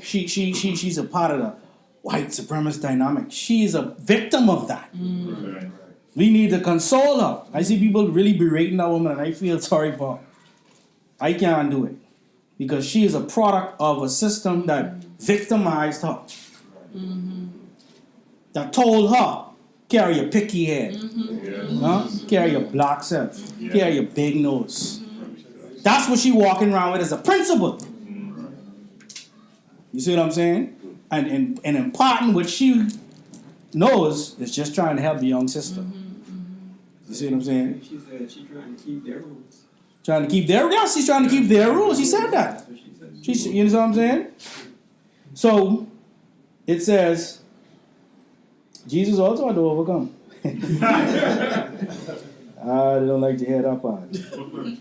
she's a part of the white supremacist dynamic. She is a victim of that. Right. We need to console her. I see people really berating that woman, and I feel sorry for her. I can't do it, because she is a product of a system that victimized her. That told her, carry your picky head, carry your black self, carry your big nose. That's what she walking around with as a principle. You see what I'm saying? And imparting what she knows is just trying to help the young sister. You see what I'm saying? She said she's trying to keep their rules. Trying to keep their, yeah, she's trying to keep their rules. She said that. You know what I'm saying? So it says, Jesus also had to overcome. I don't like to hear that part.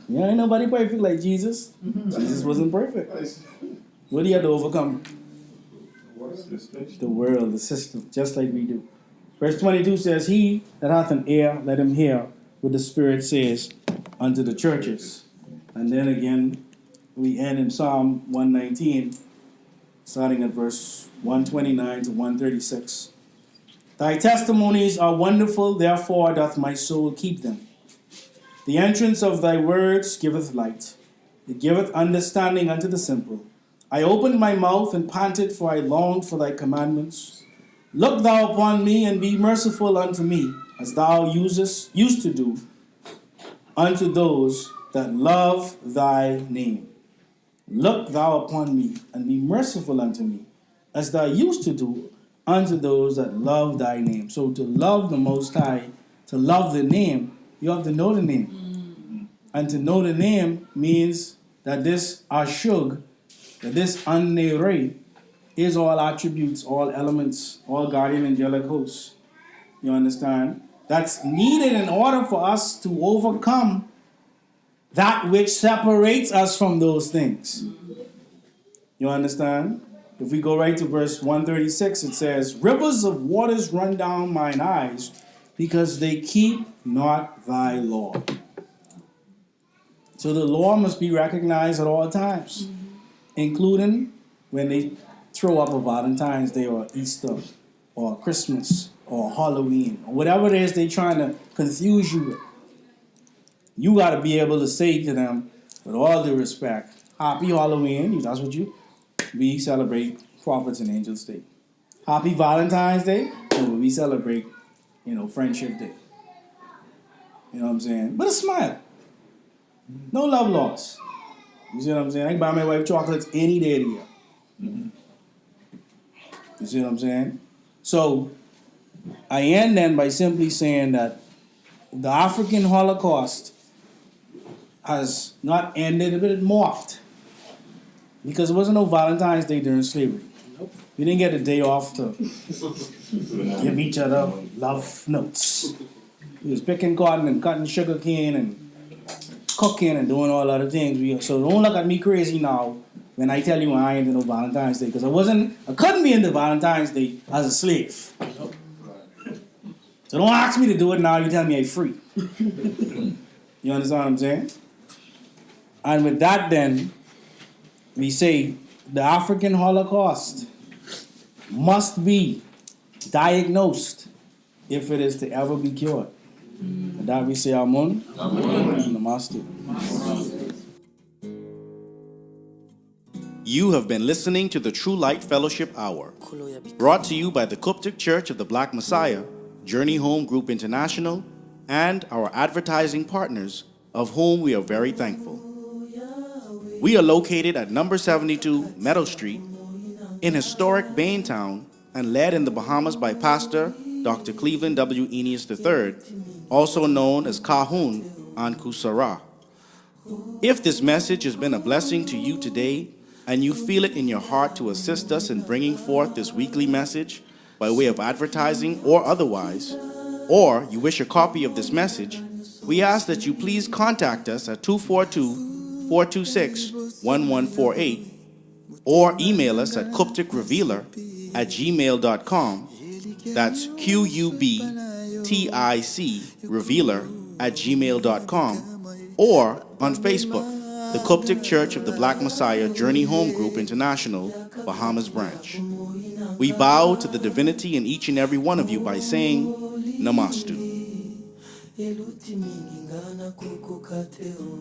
Yeah, ain't nobody perfect like Jesus. Jesus wasn't perfect. What do you have to overcome? The world, the system, just like we do. Verse 22 says, he that hath an ear, let him hear what the Spirit says unto the churches. And then again, we end in Psalm 119, starting at verse 129 to 136. Thy testimonies are wonderful, therefore doth my soul keep them. The entrance of thy words giveth light. It giveth understanding unto the simple. I opened my mouth and panted, for I longed for thy commandments. Look thou upon me and be merciful unto me, as thou used to do unto those that love thy name. Look thou upon me and be merciful unto me, as thou used to do unto those that love thy name. So to love the Most High, to love the name, you have to know the name. And to know the name means that this Ashug, that this An-Nere, is all attributes, all elements, all guardian angelic hosts. You understand? That's needed in order for us to overcome that which separates us from those things. You understand? If we go right to verse 136, it says, rivers of waters run down mine eyes, because they keep not thy law. So the law must be recognized at all times, including when they throw up a Valentine's Day or Easter or Christmas or Halloween or whatever it is they're trying to confuse you with. You got to be able to say to them, with all due respect, Happy Halloween. That's what we celebrate Prophets and Angels Day. Happy Valentine's Day. And we celebrate, Friendship Day. You know what I'm saying? But a smile. No love lost. You see what I'm saying? I can buy my wife chocolates any day of the year. You see what I'm saying? So, I end then by simply saying that the African Holocaust has not ended, but it morphed. Because there wasn't no Valentine's Day during slavery. Nope. We didn't get a day off to give each other love notes. We was picking cotton and cutting sugar cane and cooking and doing all other things. So don't look at me crazy now when I tell you I ain't into no Valentine's Day. Because I couldn't be into Valentine's Day as a slave. Nope. So don't ask me to do it now, you tell me I'm free. You understand what I'm saying? And with that then, we say the African Holocaust must be diagnosed if it is to ever be cured. And that we say Amun, and Namaste. You have been listening to the True Light Fellowship Hour, brought to you by the Qubtic Church of the Black Messiah, Journey Home Group International, and our advertising partners, of whom we are very thankful. We are located at number 72 Meadow Street in historic Baintown and led in the Bahamas by Pastor Dr. Cleveland W. Eneas III, also known as Ka-Hun, Anku Sa Ra. If this message has been a blessing to you today and you feel it in your heart to assist us in bringing forth this weekly message by way of advertising or otherwise, or you wish a copy of this message, we ask that you please contact us at 242-426-1148 or email us at qubticrevealer@gmail.com. That's QUBTIC revealer@gmail.com, or on Facebook, the Qubtic Church of the Black Messiah Journey Home Group International, Bahamas branch. We bow to the divinity in each and every one of you by saying, Namastu. Eluti mingi ngana kuko kateo.